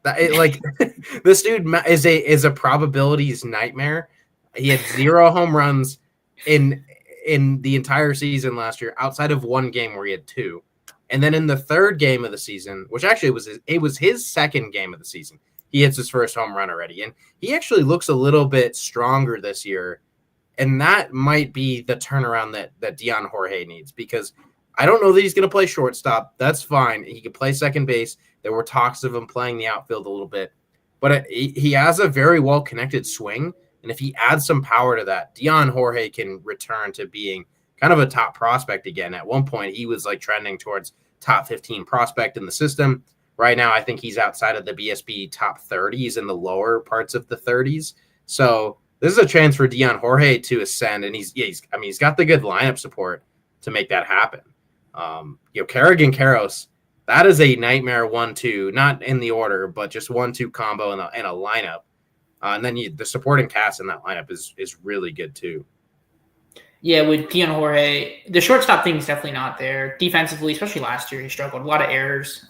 this dude is a probabilities nightmare. He had 0 home runs in the entire season last year, outside of one game where he had 2. And then in the third game of the season, which actually was his second game of the season, he hits his first home run already. And he actually looks a little bit stronger this year. And that might be the turnaround that Dion Jorge needs, because I don't know that he's going to play shortstop. That's fine. He could play second base. There were talks of him playing the outfield a little bit. But he has a very well-connected swing. And if he adds some power to that, Dion Jorge can return to being kind of a top prospect again. At one point, he was like trending towards top 15 prospect in the system. Right now, I think he's outside of the BSB top 30s, in the lower parts of the 30s. So this is a chance for Dion Jorge to ascend. And he's got the good lineup support to make that happen. Kerrigan Karros, that is a nightmare 1-2, not in the order, but just 1-2 combo in a lineup. And then the supporting cast in that lineup is really good too. Yeah, with Dion Jorge, the shortstop thing is definitely not there. Defensively, especially last year, he struggled. A lot of errors.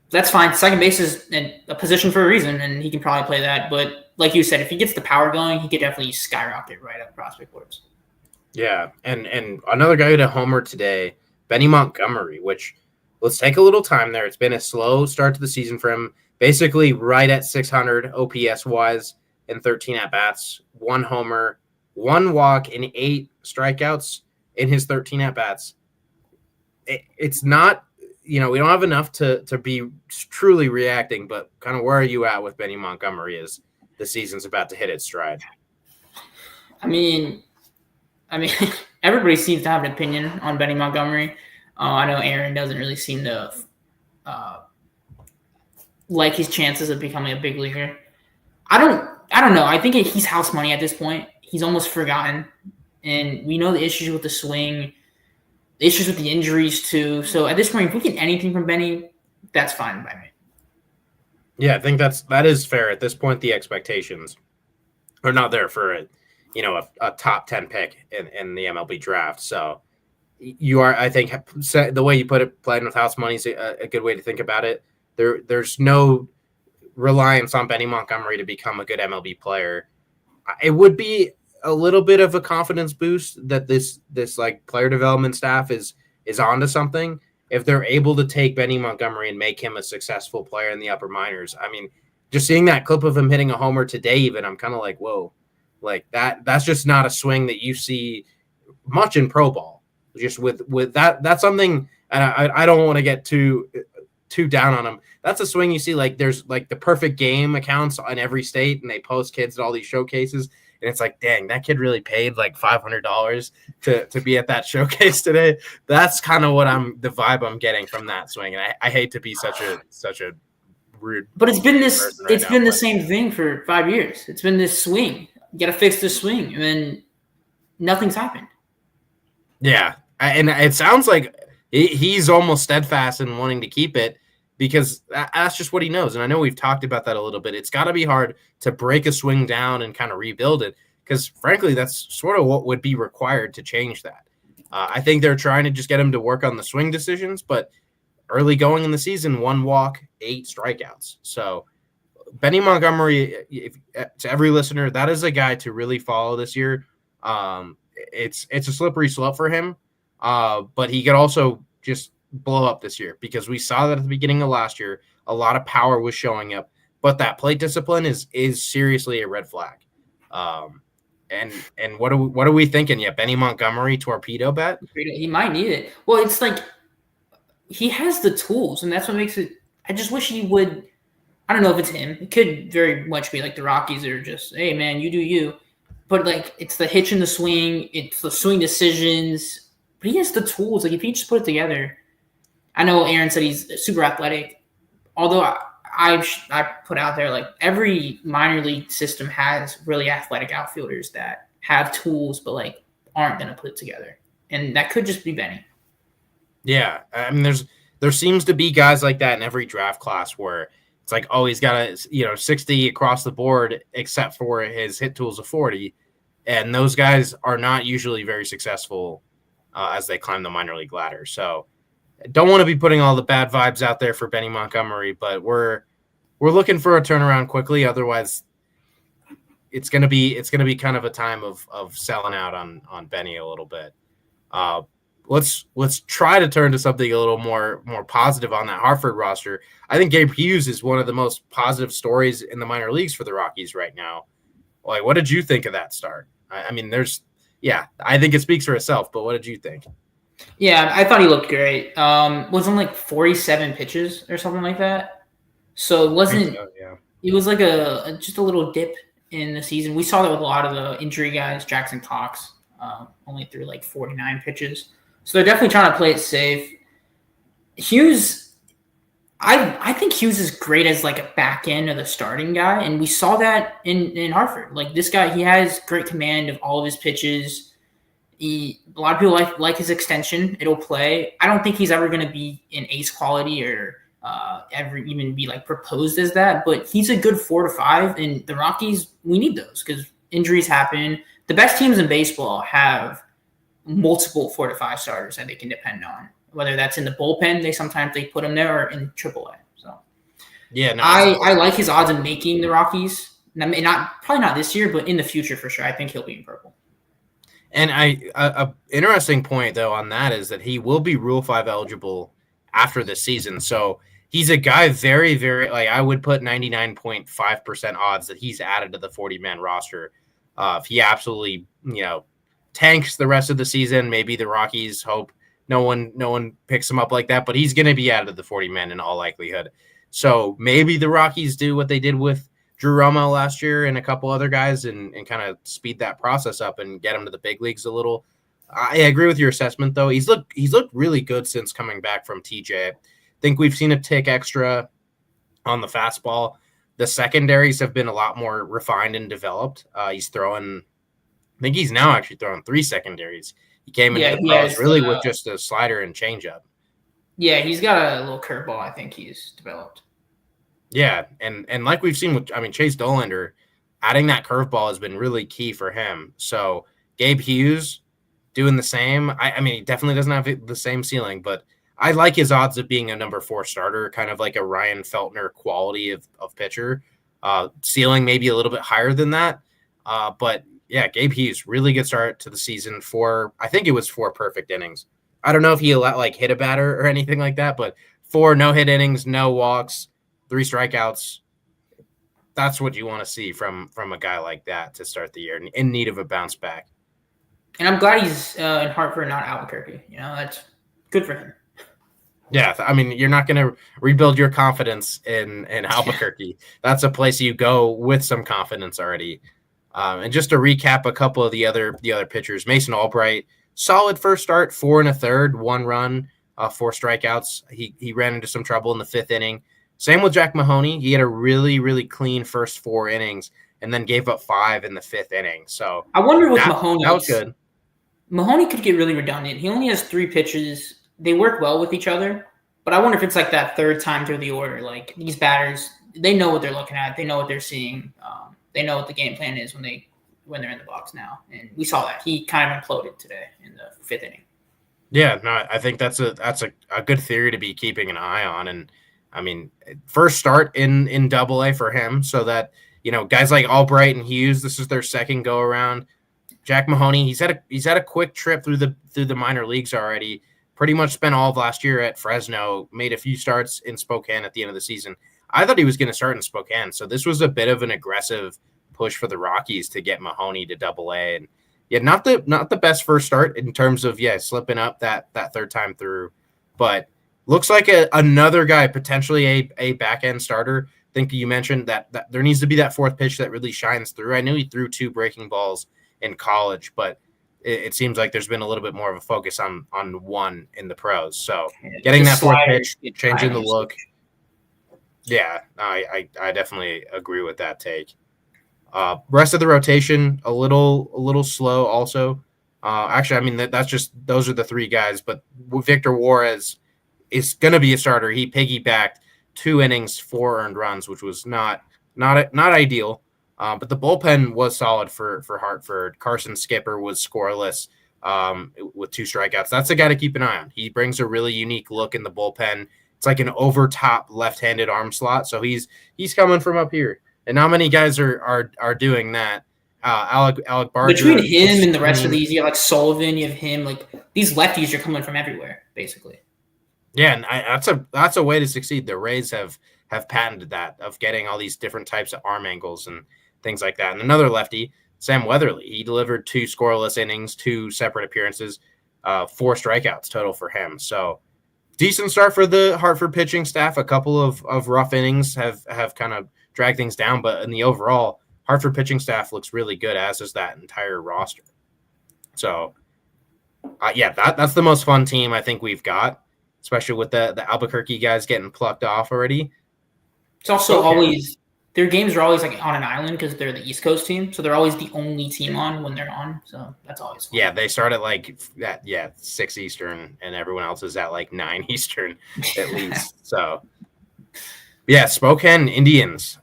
That's fine. Second base is a position for a reason, and he can probably play that. But like you said, if he gets the power going, he could definitely skyrocket right up prospect boards. Yeah, and another guy to homer today, Benny Montgomery, which let's take a little time there. It's been a slow start to the season for him, basically right at 600 OPS-wise in 13 at-bats, 1 homer, 1 walk, and 8 strikeouts in his 13 at-bats. It's not, we don't have enough to be truly reacting, but kind of where are you at with Benny Montgomery as the season's about to hit its stride? I mean, everybody seems to have an opinion on Benny Montgomery. I know Aaron doesn't really seem to like his chances of becoming a big leaguer. I don't know. I think he's house money at this point. He's almost forgotten, and we know the issues with the swing, the issues with the injuries too. So at this point, if we get anything from Benny, that's fine by me. Yeah, I think that is fair. At this point, the expectations are not there for a top 10 pick in the MLB draft. So you are, I think, the way you put it, playing with house money is a good way to think about it. There's no reliance on Benny Montgomery to become a good MLB player. It would be a little bit of a confidence boost that this like player development staff is onto something if they're able to take Benny Montgomery and make him a successful player in the upper minors. I mean, just seeing that clip of him hitting a homer today, even, I'm kind of like, whoa, like that's just not a swing that you see much in pro ball. Just with that's something, and I don't want to get too down on him. That's a swing you see, like there's like the perfect game accounts on every state, and they post kids at all these showcases, and it's like, dang, that kid really paid like $500 to be at that showcase today. That's kind of the vibe I'm getting from that swing, and I hate to be such a rude. But it's been the same thing for 5 years. It's been this swing. You got to fix this swing, and then nothing's happened. Yeah, and it sounds like he's almost steadfast in wanting to keep it, because that's just what he knows. And I know we've talked about that a little bit. It's got to be hard to break a swing down and kind of rebuild it, because frankly, that's sort of what would be required to change that. I think they're trying to just get him to work on the swing decisions, but early going in the season, 1 walk, 8 strikeouts. So Benny Montgomery, to every listener, that is a guy to really follow this year. It's a slippery slope for him, but he could also just blow up this year, because we saw that at the beginning of last year, a lot of power was showing up, but that plate discipline is seriously a red flag. And what are we thinking? Yeah, Benny Montgomery torpedo bet? He might need it. Well, it's like he has the tools, and that's what makes it. I just wish he would. I don't know if it's him. It could very much be like the Rockies are just, hey man, you do you. But like it's the hitch in the swing, it's the swing decisions. But he has the tools. Like if he just put it together. I know Aaron said he's super athletic. Although I put out there like every minor league system has really athletic outfielders that have tools, but like aren't going to put it together, and that could just be Benny. Yeah, I mean, there seems to be guys like that in every draft class where it's like, oh, he's got a 60 across the board, except for his hit tools of 40, and those guys are not usually very successful as they climb the minor league ladder. So, don't want to be putting all the bad vibes out there for Benny Montgomery, but we're looking for a turnaround quickly. Otherwise, it's gonna be kind of a time of selling out on Benny a little bit. Let's try to turn to something a little more positive on that Hartford roster. I think Gabe Hughes is one of the most positive stories in the minor leagues for the Rockies right now. Like, what did you think of that start? I mean, I think it speaks for itself, but what did you think? Yeah, I thought he looked great. Wasn't like 47 pitches or something like that. So it wasn't. Yeah. It was like just a little dip in the season. We saw that with a lot of the injury guys. Jackson Cox only threw like 49 pitches. So they're definitely trying to play it safe. Hughes, I think Hughes is great as like a back end of the starting guy, and we saw that in Hartford. Like this guy, he has great command of all of his pitches. A lot of people like his extension. It'll play. I don't think he's ever going to be an ace quality or ever even be like proposed as that, but he's a good 4 to 5. And the Rockies, we need those because injuries happen. The best teams in baseball have multiple 4 to 5 starters that they can depend on. Whether that's in the bullpen, they put him there, or in AAA. So yeah, no, I like his odds of making the Rockies. Probably not this year, but in the future for sure. I think he'll be in purple. And a interesting point though on that is that he will be Rule 5 eligible after this season. So he's a guy very, very like I would put 99.5% odds that he's added to the 40-man roster. If he absolutely tanks the rest of the season, maybe the Rockies hope no one picks him up like that, but he's going to be added to the 40-man in all likelihood. So maybe the Rockies do what they did with Drew Romo last year and a couple other guys and kind of speed that process up and get him to the big leagues a little. I agree with your assessment, though. He's looked really good since coming back from TJ. I think we've seen a tick extra on the fastball. The secondaries have been a lot more refined and developed. He's throwing – I think he's now actually throwing 3 secondaries. He came into the pros really with just a slider and changeup. Yeah, he's got a little curveball I think he's developed. Yeah, and like we've seen with Chase Dollander, adding that curveball has been really key for him. So Gabe Hughes doing the same. I mean, he definitely doesn't have the same ceiling, but I like his odds of being a number 4 starter, kind of like a Ryan Feltner quality of pitcher. Ceiling maybe a little bit higher than that. But yeah, Gabe Hughes, really good start to the season I think it was 4 perfect innings. I don't know if he hit a batter or anything like that, but 4 no-hit innings, no walks, 3 strikeouts. That's what you want to see from a guy like that to start the year in need of a bounce back. And I'm glad he's in Hartford, not Albuquerque. That's good for him. Yeah, I mean, you're not going to rebuild your confidence in Albuquerque. That's a place you go with some confidence already. And just to recap a couple of the other pitchers, Mason Albright, solid first start, 4 1/3, 1 run, 4 strikeouts. He ran into some trouble in the 5th inning. Same with Jack Mahoney. He had a really, really clean first 4 innings and then gave up 5 in the 5th inning. So I wonder with Mahoney. That was good. Mahoney could get really redundant. He only has 3 pitches. They work well with each other, but I wonder if it's like that 3rd time through the order. Like these batters, they know what they're looking at. They know what they're seeing. They know what the game plan is when they're in the box now. And we saw that. He kind of imploded today in the 5th inning. Yeah, no, I think that's a good theory to be keeping an eye on. And I mean, first start in Double-A for him, so that guys like Albright and Hughes, this is their 2nd go around. Jack Mahoney, he's had a quick trip through the minor leagues already. Pretty much spent all of last year at Fresno. Made a few starts in Spokane at the end of the season. I thought he was going to start in Spokane, so this was a bit of an aggressive push for the Rockies to get Mahoney to Double-A. And yeah, not the best first start in terms of slipping up that 3rd time through, but Looks like another guy, potentially a back end starter. I think you mentioned that there needs to be that fourth pitch that really shines through. I knew he threw 2 breaking balls in college, but it seems like there's been a little bit more of a focus on one in the pros. So getting that fourth pitch, changing the look. Yeah, I definitely agree with that take. Rest of the rotation, a little slow also. Actually, I mean, that's just those are the 3 guys, but Victor Juarez is going to be a starter. He piggybacked 2 innings, 4 earned runs, which was not ideal. But the bullpen was solid for Hartford. Carson Skipper was scoreless with 2 strikeouts. That's a guy to keep an eye on. He brings a really unique look in the bullpen. It's like an over top left-handed arm slot. So he's coming from up here, and not many guys are doing that. Alec Barger. Between him and the rest of these, you have like Sullivan, you have him. Like these lefties are coming from everywhere, basically. Yeah, and that's a way to succeed. The Rays have patented that of getting all these different types of arm angles and things like that. And another lefty, Sam Weatherly, he delivered 2 scoreless innings, 2 separate appearances, 4 strikeouts total for him. So decent start for the Hartford pitching staff. A couple of rough innings have kind of dragged things down, but in the overall, Hartford pitching staff looks really good, as is that entire roster. So, that's the most fun team I think we've got, especially with the Albuquerque guys getting plucked off already. It's also always – their games are always like on an island because they're the East Coast team, so they're always the only team on when they're on. So that's always fun. Yeah, they start at 6 Eastern, and everyone else is at like 9 Eastern at least. So, yeah, Spokane Indians.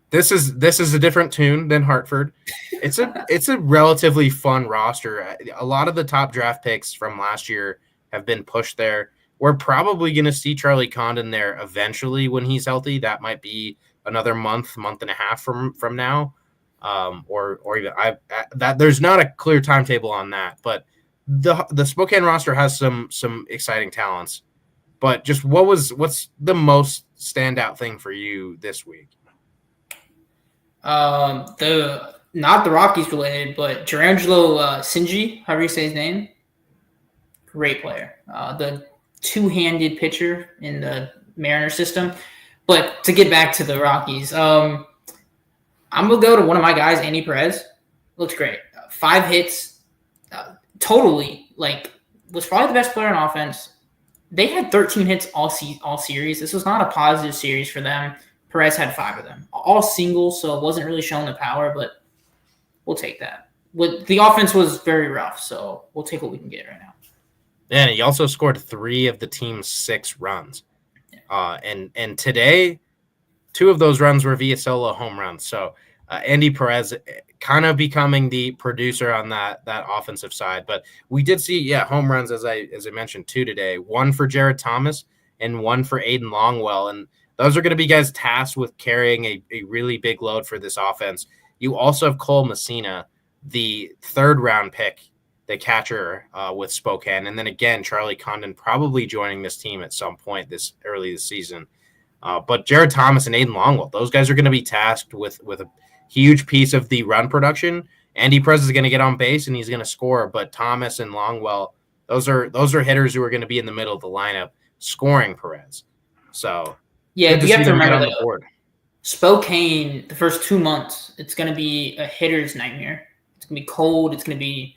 This is a different tune than Hartford. It's a relatively fun roster. A lot of the top draft picks from last year have been pushed there. We're probably going to see Charlie Condon there eventually when he's healthy. That might be another month and a half from now, or even there's not a clear timetable on that. But the Spokane roster has some exciting talents. But just what's the most standout thing for you this week? Not the Rockies related, but Gerangelo Sinji, however you say his name, great player. The 2-handed pitcher in the Mariner system. But to get back to the Rockies, I'm gonna go to one of my guys, Andy Perez. Looks great. 5 hits, totally was probably the best player on offense. They had 13 hits all series. This was not a positive series for them. Perez had 5 of them, all singles, so it wasn't really showing the power, but we'll take that. The offense was very rough, so we'll take what we can get right now. And he also scored 3 of the team's 6 runs. And today, 2 of those runs were via solo home runs. So Andy Perez kind of becoming the producer on that offensive side. But we did see, home runs, as I mentioned, 2 today. 1 for Jared Thomas and 1 for Aiden Longwell. And those are going to be guys tasked with carrying a really big load for this offense. You also have Cole Messina, the 3rd-round pick, the catcher with Spokane. And then again, Charlie Condon probably joining this team at some point early this season. But Jared Thomas and Aiden Longwell, those guys are going to be tasked with a huge piece of the run production. Andy Perez is going to get on base and he's going to score. But Thomas and Longwell, those are hitters who are going to be in the middle of the lineup scoring Perez. So you have to remember that Spokane, the first 2 months, it's going to be a hitter's nightmare. It's going to be cold. It's going to be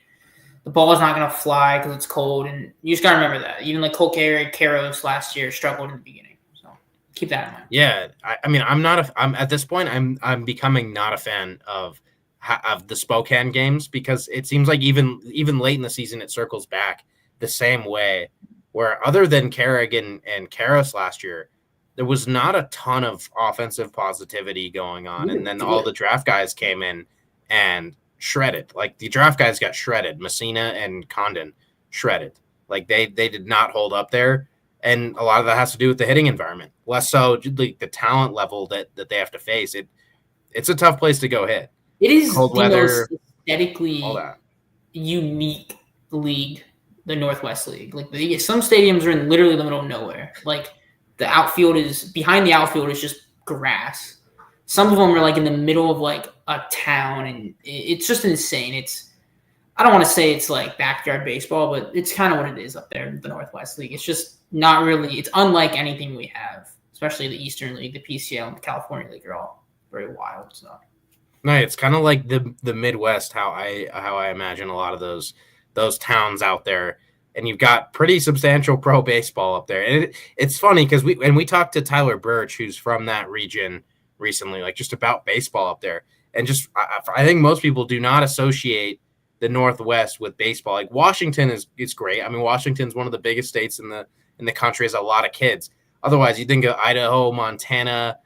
the ball is not going to fly because it's cold, and you just got to remember that. Even like Cole Karros last year struggled in the beginning, so keep that in mind. Yeah, I mean, I'm at this point, I'm becoming not a fan of the Spokane games because it seems like even late in the season it circles back the same way. Where other than Kerrigan and Karros last year, there was not a ton of offensive positivity going on, and then all the draft guys came in and shredded. Like the draft guys got shredded. Messina and Condon shredded. Like they did not hold up there, and a lot of that has to do with the hitting environment. Less so the talent level that they have to face. It's a tough place to go hit. It is cold the weather, most aesthetically all that. Unique league, the Northwest League. Like some stadiums are in literally the middle of nowhere. Like the outfield behind the outfield is just grass. Some of them are like in the middle of like a town, and it's just insane. I don't want to say it's like backyard baseball, but it's kind of what it is up there in the Northwest League. It's just not really. It's unlike anything we have, especially the Eastern League, the PCL, and the California League are all very wild. So No, it's kind of like the Midwest, how I imagine a lot of those towns out there, and you've got pretty substantial pro baseball up there. And it's funny because we talked to Tyler Birch, who's from that region recently, like just about baseball up there, and just I think most people do not associate the Northwest with baseball. Like Washington is great. I mean, Washington's one of the biggest states in the country, has a lot of kids. Otherwise, you think of Idaho, Montana.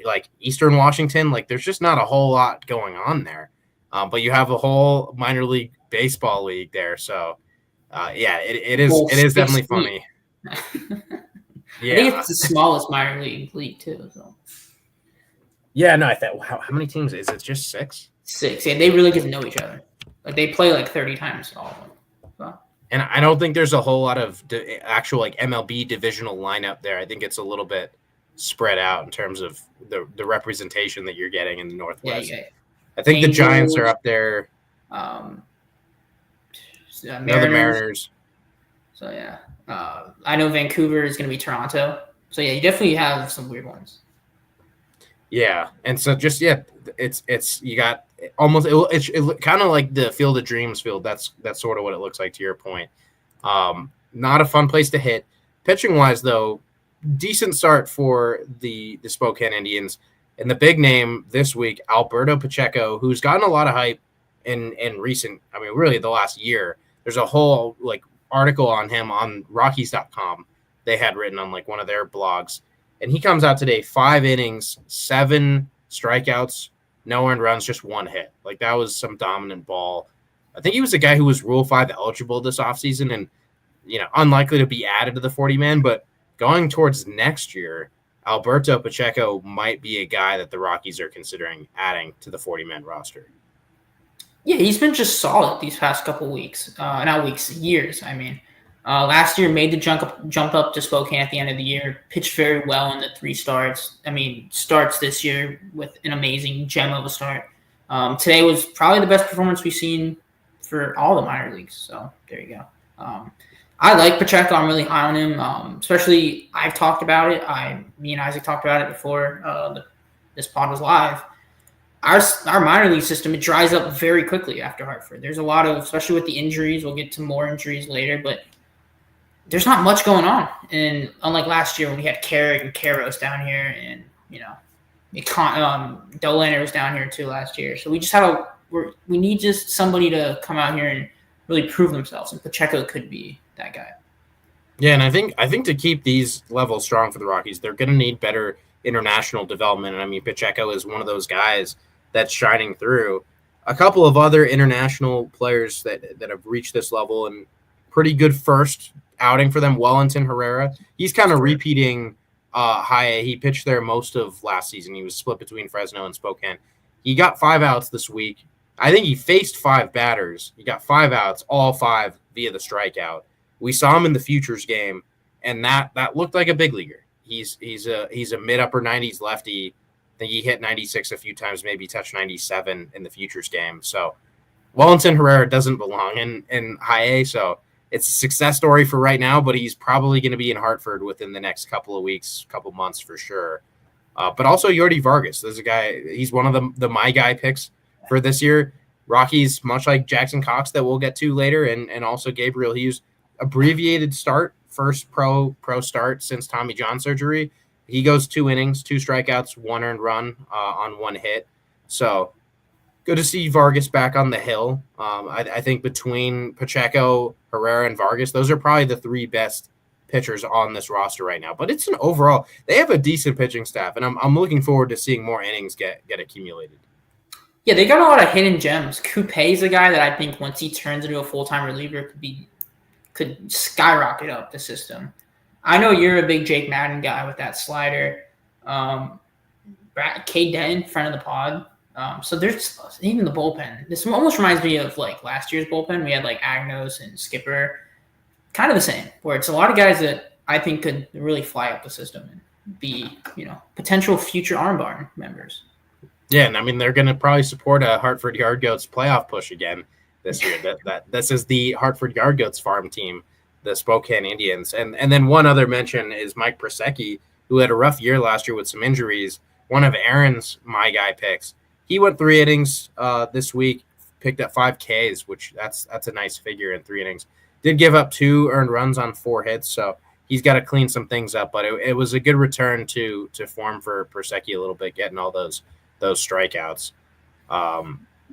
Like Eastern Washington, like there's just not a whole lot going on there. But you have a whole minor league baseball league there. So yeah, it is definitely funny. Yeah. I think it's the smallest minor league too. So. Yeah, no, I thought how many teams is it? Just 6? 6. Yeah, they really get to know each other. Like they play like 30 times all of them. So. And I don't think there's a whole lot of actual like MLB divisional lineup there. I think it's a little bit spread out in terms of the representation that you're getting in the Northwest. Yeah. I think Angels, the Giants are up there. The Mariners. So yeah, I know Vancouver is going to be Toronto. So yeah, you definitely have some weird ones. Yeah, and so just it's you got almost it's kind of like the Field of Dreams field. That's sort of what it looks like to your point. Not a fun place to hit. Pitching wise though, decent start for the Spokane Indians. And the big name this week, Alberto Pacheco, who's gotten a lot of hype in recent, I mean, really the last year. There's a whole like article on him on Rockies.com they had written on like one of their blogs. And he comes out today, 5 innings, 7 strikeouts, no earned runs, just 1 hit. Like that was some dominant ball. I think he was a guy who was Rule 5 eligible this offseason and, unlikely to be added to the 40-man, but going towards next year, Alberto Pacheco might be a guy that the Rockies are considering adding to the 40-man roster. Yeah, he's been just solid these past couple weeks. Years. I mean, last year made the jump up to Spokane at the end of the year, pitched very well in the 3 starts. I mean, starts this year with an amazing gem of a start. Today was probably the best performance we've seen for all the minor leagues. So there you go. I like Pacheco. I'm really high on him. Especially, I've talked about it. Me and Isaac talked about it before this pod was live. Our minor league system, it dries up very quickly after Hartford. There's a lot of, especially with the injuries. We'll get to more injuries later, but there's not much going on. And unlike last year when we had Carrick and Karros down here, and Dollander was down here too last year. So we just we need just somebody to come out here and really prove themselves, and Pacheco could be that guy. Yeah, and I think to keep these levels strong for the Rockies, they're going to need better international development. And I mean, Pacheco is one of those guys that's shining through. A couple of other international players that have reached this level and pretty good first outing for them. Wellington Herrera, he's kind of repeating high A. He pitched there most of last season. He was split between Fresno and Spokane. He got 5 outs this week. I think he faced 5 batters. He got 5 outs, all 5 via the strikeout. We saw him in the Futures game, and that looked like a big leaguer. He's a mid-upper 90s lefty. I think he hit 96 a few times, maybe touched 97 in the Futures game. So Wellington Herrera doesn't belong in high A, so it's a success story for right now, but he's probably going to be in Hartford within the next couple of weeks, couple months for sure. But also Yordi Vargas. There's a guy, he's one of the my guy picks for this year. Rockies, much like Jackson Cox that we'll get to later, and also Gabriel Hughes, abbreviated start, first pro start since Tommy John surgery. He goes 2 innings, 2 strikeouts, 1 earned run on 1 hit. So good to see Vargas back on the hill. I think between Pacheco, Herrera, and Vargas, those are probably the 3 best pitchers on this roster right now. But it's an overall, they have a decent pitching staff, and I'm looking forward to seeing more innings get accumulated. Yeah, they got a lot of hidden gems. Coupe is a guy that I think once he turns into a full-time reliever could skyrocket up the system. I know you're a big Jake Madden guy with that slider. K. Denton, friend of the pod. So there's even the bullpen. This almost reminds me of like last year's bullpen. We had like Agnos and Skipper. Kind of the same, where it's a lot of guys that I think could really fly up the system and be, potential future Arm Barn members. Yeah, and I mean, they're going to probably support a Hartford Yard Goats playoff push again this year. This is the Hartford Yard Goats farm team the Spokane Indians. And then one other mention is Mike Prosecki, who had a rough year last year with some injuries. One of Aaron's my guy picks. He went 3 innings this week, picked up 5 Ks, which that's a nice figure in 3 innings. Did give up 2 earned runs on 4 hits, so he's got to clean some things up. But it was a good return to form for Prosecki a little bit, getting all those strikeouts.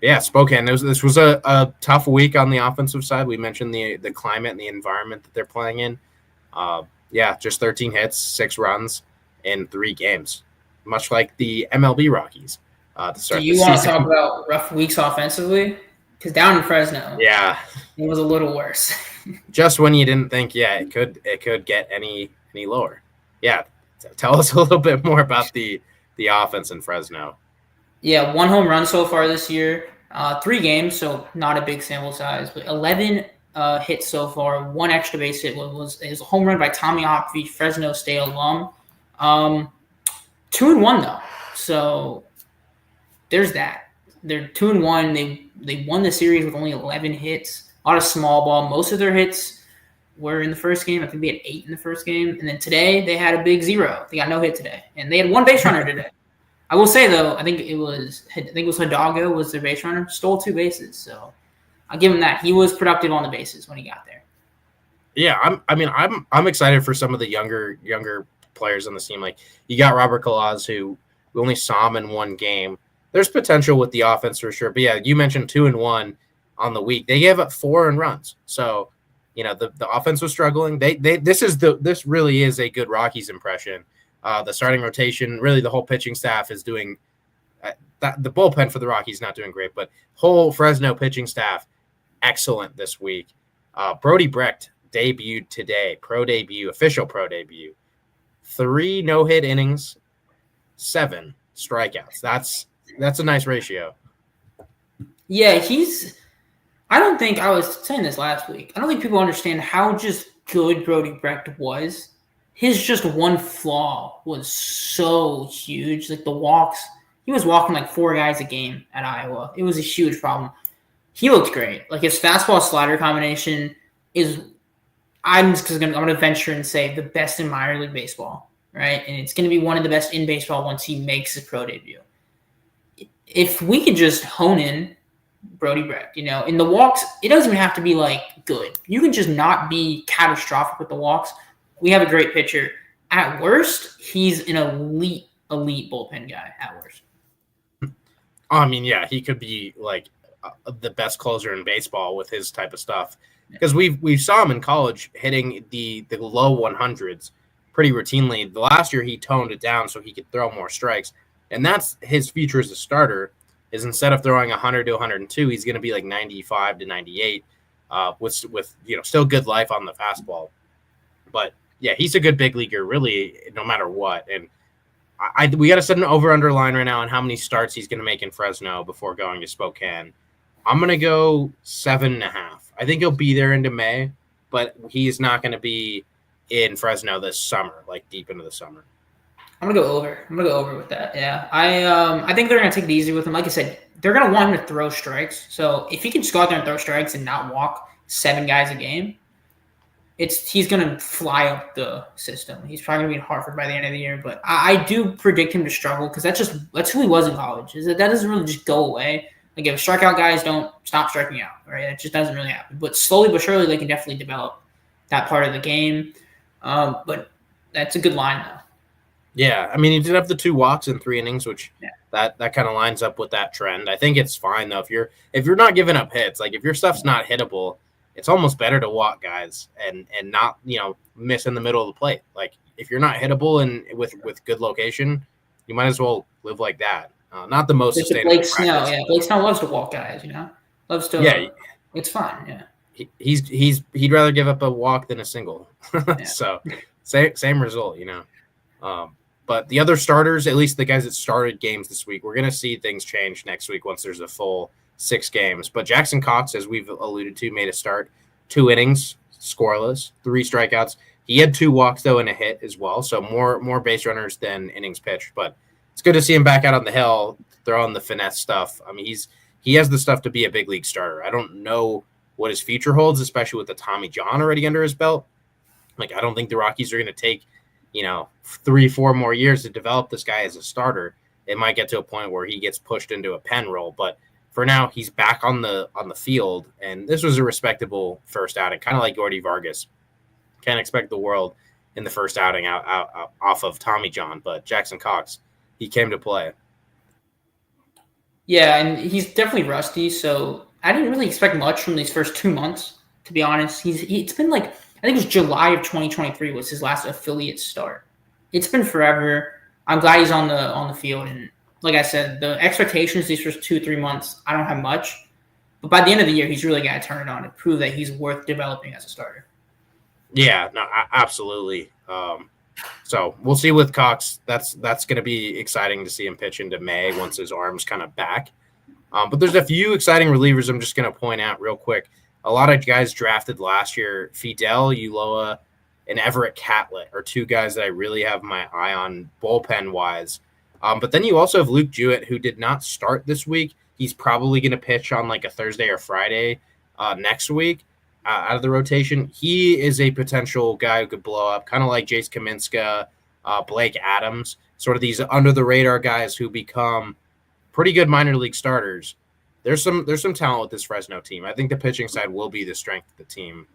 Yeah, Spokane. This was a tough week on the offensive side. We mentioned the climate and the environment that they're playing in. Yeah, just 13 hits, 6 runs in 3 games, much like the MLB Rockies. To start Do you want to talk about rough weeks offensively? Because down in Fresno, yeah, it was a little worse. Just when you didn't think, yeah, it could get any lower. Yeah, tell us a little bit more about the offense in Fresno. Yeah, 1 home run so far this year. 3 games, so not a big sample size, but 11 hits so far. 1 extra base hit was a home run by Tommy Hopfe, Fresno State alum. 2-1 though, so there's that. They're 2-1. They won the series with only 11 hits. A lot of small ball. Most of their hits were in the first game. I think they had 8 in the first game, and then today they had a big 0. They got no hit today, and they had 1 base runner today. I will say though, I think it was Hidalgo was their base runner, stole 2 bases. So I'll give him that. He was productive on the bases when he got there. Yeah, I'm excited for some of the younger players on the team. Like you got Robert Kalaz, who we only saw him in 1 game. There's potential with the offense for sure. But yeah, you mentioned 2-1 on the week. They gave up 4 earned runs. So, the offense was struggling. This really is a good Rockies impression. The starting rotation, really the whole pitching staff is doing the bullpen for the Rockies not doing great, but whole Fresno pitching staff excellent this week. Brody Brecht debuted today, official pro debut. 3 no-hit innings, 7 strikeouts. That's a nice ratio. Yeah, I don't think I was saying this last week. I don't think people understand how just good Brody Brecht was. His just 1 flaw was so huge. Like the walks, he was walking like 4 guys a game at Iowa. It was a huge problem. He looked great. Like his fastball slider combination is, I'm gonna venture and say the best in minor league baseball, right? And it's gonna be one of the best in baseball once he makes his pro debut. If we could just hone in Brody Brecht, in the walks, it doesn't even have to be like good. You can just not be catastrophic with the walks. We have a great pitcher. At worst, he's an elite bullpen guy at worst. I mean, yeah, he could be like the best closer in baseball with his type of stuff. Because we saw him in college hitting the low 100s pretty routinely. The last year he toned it down so he could throw more strikes. And that's his future as a starter, is instead of throwing 100 to 102, he's going to be like 95 to 98 with still good life on the fastball. But, yeah, he's a good big leaguer, really, no matter what. And we got to set an over-under line right now on how many starts he's going to make in Fresno before going to Spokane. I'm going to go 7.5. I think he'll be there into May, but he's not going to be in Fresno this summer, like deep into the summer. I'm gonna go over with that. Yeah, I think they're gonna take it easy with him. Like I said, they're gonna want him to throw strikes. So if he can just go out there and throw strikes and not walk 7 guys a game, he's gonna fly up the system. He's probably gonna be in Hartford by the end of the year. But I do predict him to struggle because that's who he was in college. That doesn't really just go away. Like if strikeout guys don't stop striking out, right? It just doesn't really happen. But slowly but surely, they can definitely develop that part of the game. But that's a good line though. Yeah, I mean, he did have the 2 walks in 3 innings, which that kind of lines up with that trend. I think it's fine though if you're not giving up hits, like if your stuff's not hittable, it's almost better to walk guys and not miss in the middle of the plate. Like if you're not hittable and with good location, you might as well live like that. Not the most sustainable. Blake Snell, Blake Snell loves to walk guys. Loves to. Yeah, it's fun. Yeah, he'd rather give up a walk than a single. So same result. But the other starters, at least the guys that started games this week, we're going to see things change next week once there's a full 6 games. But Jackson Cox, as we've alluded to, made a start. 2 innings, scoreless, 3 strikeouts. He had 2 walks, though, and a hit as well. So more base runners than innings pitched. But it's good to see him back out on the hill, throwing the finesse stuff. I mean, he has the stuff to be a big league starter. I don't know what his future holds, especially with the Tommy John already under his belt. Like, I don't think the Rockies are going to take, 3-4 more years to develop this guy as a starter. It might get to a point where he gets pushed into a pen role, but for now, he's back on the field, and this was a respectable first outing, kind of like Gordy Vargas. Can't expect the world in the first outing out off of Tommy John, but Jackson Cox, he came to play. Yeah, and he's definitely rusty, so I didn't really expect much from these first 2 months, to be honest. It's been like, I think it was July of 2023 was his last affiliate start. It's been forever. I'm glad he's on the field, and like I said, the expectations these first 2-3 months, I don't have much. But by the end of the year, he's really got to turn it on and prove that he's worth developing as a starter. Yeah, no, absolutely. So we'll see with Cox. That's going to be exciting to see him pitch into May once his arm's kind of back. But there's a few exciting relievers I'm just going to point out real quick. A lot of guys drafted last year, Fidel, Ulloa, and Everett Catlett are two guys that I really have my eye on bullpen-wise. But then you also have Luke Jewett, who did not start this week. He's probably going to pitch on like a Thursday or Friday next week out of the rotation. He is a potential guy who could blow up, kind of like Jace Kaminska, Blake Adams, sort of these under-the-radar guys who become pretty good minor league starters. There's some talent with this Fresno team. I think the pitching side will be the strength of the team.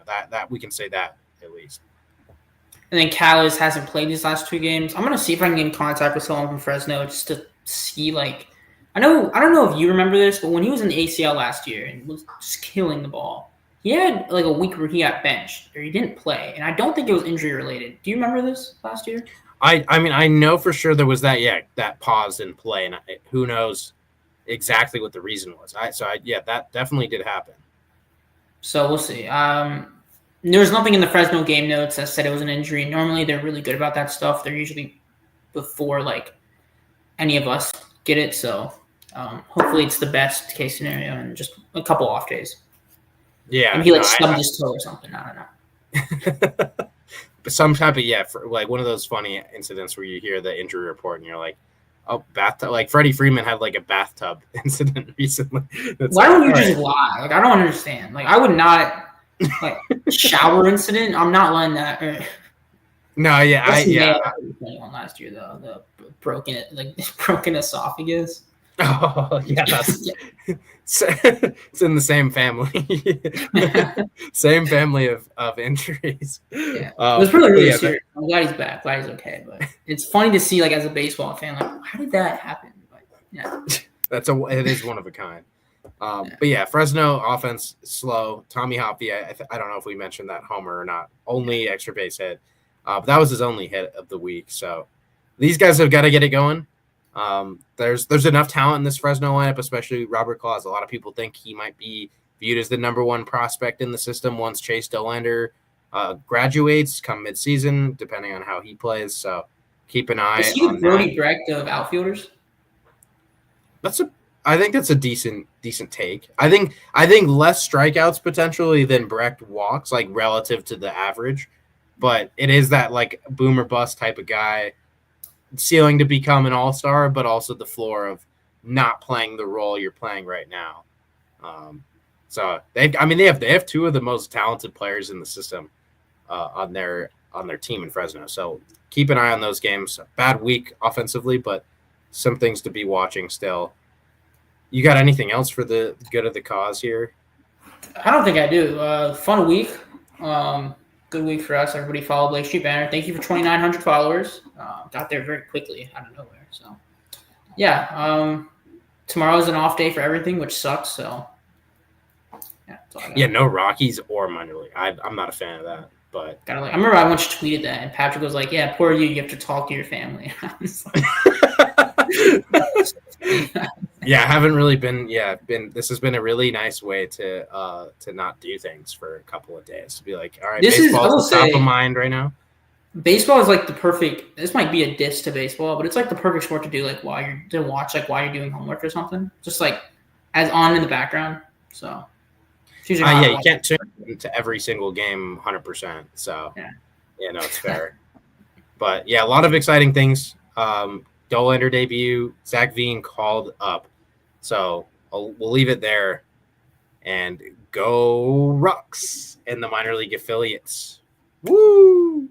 That we can say that at least. And then Callis hasn't played these last 2 games. I'm gonna see if I can get in contact with someone from Fresno just to see. Like, I don't know if you remember this, but when he was in the ACL last year and was just killing the ball, he had like a week where he got benched or he didn't play, and I don't think it was injury related. Do you remember this last year? I mean, I know for sure there was that pause in play, and who knows exactly what the reason was. That definitely did happen. So we'll see. There was nothing in the Fresno game notes that said it was an injury. Normally, they're really good about that stuff. They're usually before like any of us get it. So hopefully, it's the best case scenario and just a couple off days. Yeah, and he stubbed his toe or something. I don't know. But some type of for like one of those funny incidents where you hear the injury report and you're like, oh, bathtub. Like Freddie Freeman had like a bathtub incident recently. Why don't you just lie? Like, I don't understand. Like, I would not like shower incident. I'm not letting that. No, yeah, One last year though, the broken esophagus. Oh yeah, it's in the same family, same family of injuries. Yeah, it was really serious. I'm glad he's back. Glad he's okay. But it's funny to see, like, as a baseball fan, like, how did that happen? But, yeah, it is one of a kind. But yeah, Fresno offense slow. Tommy Hopfe, I don't know if we mentioned that homer or not. Only extra base hit, but that was his only hit of the week. So these guys have got to get it going. There's enough talent in this Fresno lineup, especially Robert Claus. A lot of people think he might be viewed as the number one prospect in the system once Chase Dollander graduates come midseason, depending on how he plays. So keep an eye. Is he the Brody Brecht of outfielders? I think that's a decent take. I think less strikeouts potentially than Brecht walks, like relative to the average, but it is that like boomer bust type of guy. Ceiling to become an all-star, but also the floor of not playing the role you're playing right now. So they have 2 of the most talented players in the system on their team in Fresno. So keep an eye on those games. Bad week offensively, but some things to be watching still. You got anything else for the good of the cause here? I don't think I do. Fun week. Good week for us. Everybody follow Blake Street Banner. Thank you for 2,900 followers. Got there very quickly out of nowhere. So, yeah. Tomorrow's an off day for everything, which sucks. So, yeah. No Rockies or minor league. I'm not a fan of that. But I remember I once tweeted that, and Patrick was like, "Yeah, poor you. You have to talk to your family." I was like, yeah, I haven't really been. This has been a really nice way to not do things for a couple of days. To be like, all right, baseball's top of mind right now. Baseball is like the perfect. This might be a diss to baseball, but it's like the perfect sport to do like while you're doing homework or something. Just like as on in the background. So. You can't tune into every single game 100%. So, it's fair. But, yeah, a lot of exciting things. Dollander debut, Zach Veen called up. So, we'll leave it there. And go Rocks in the minor league affiliates. Woo!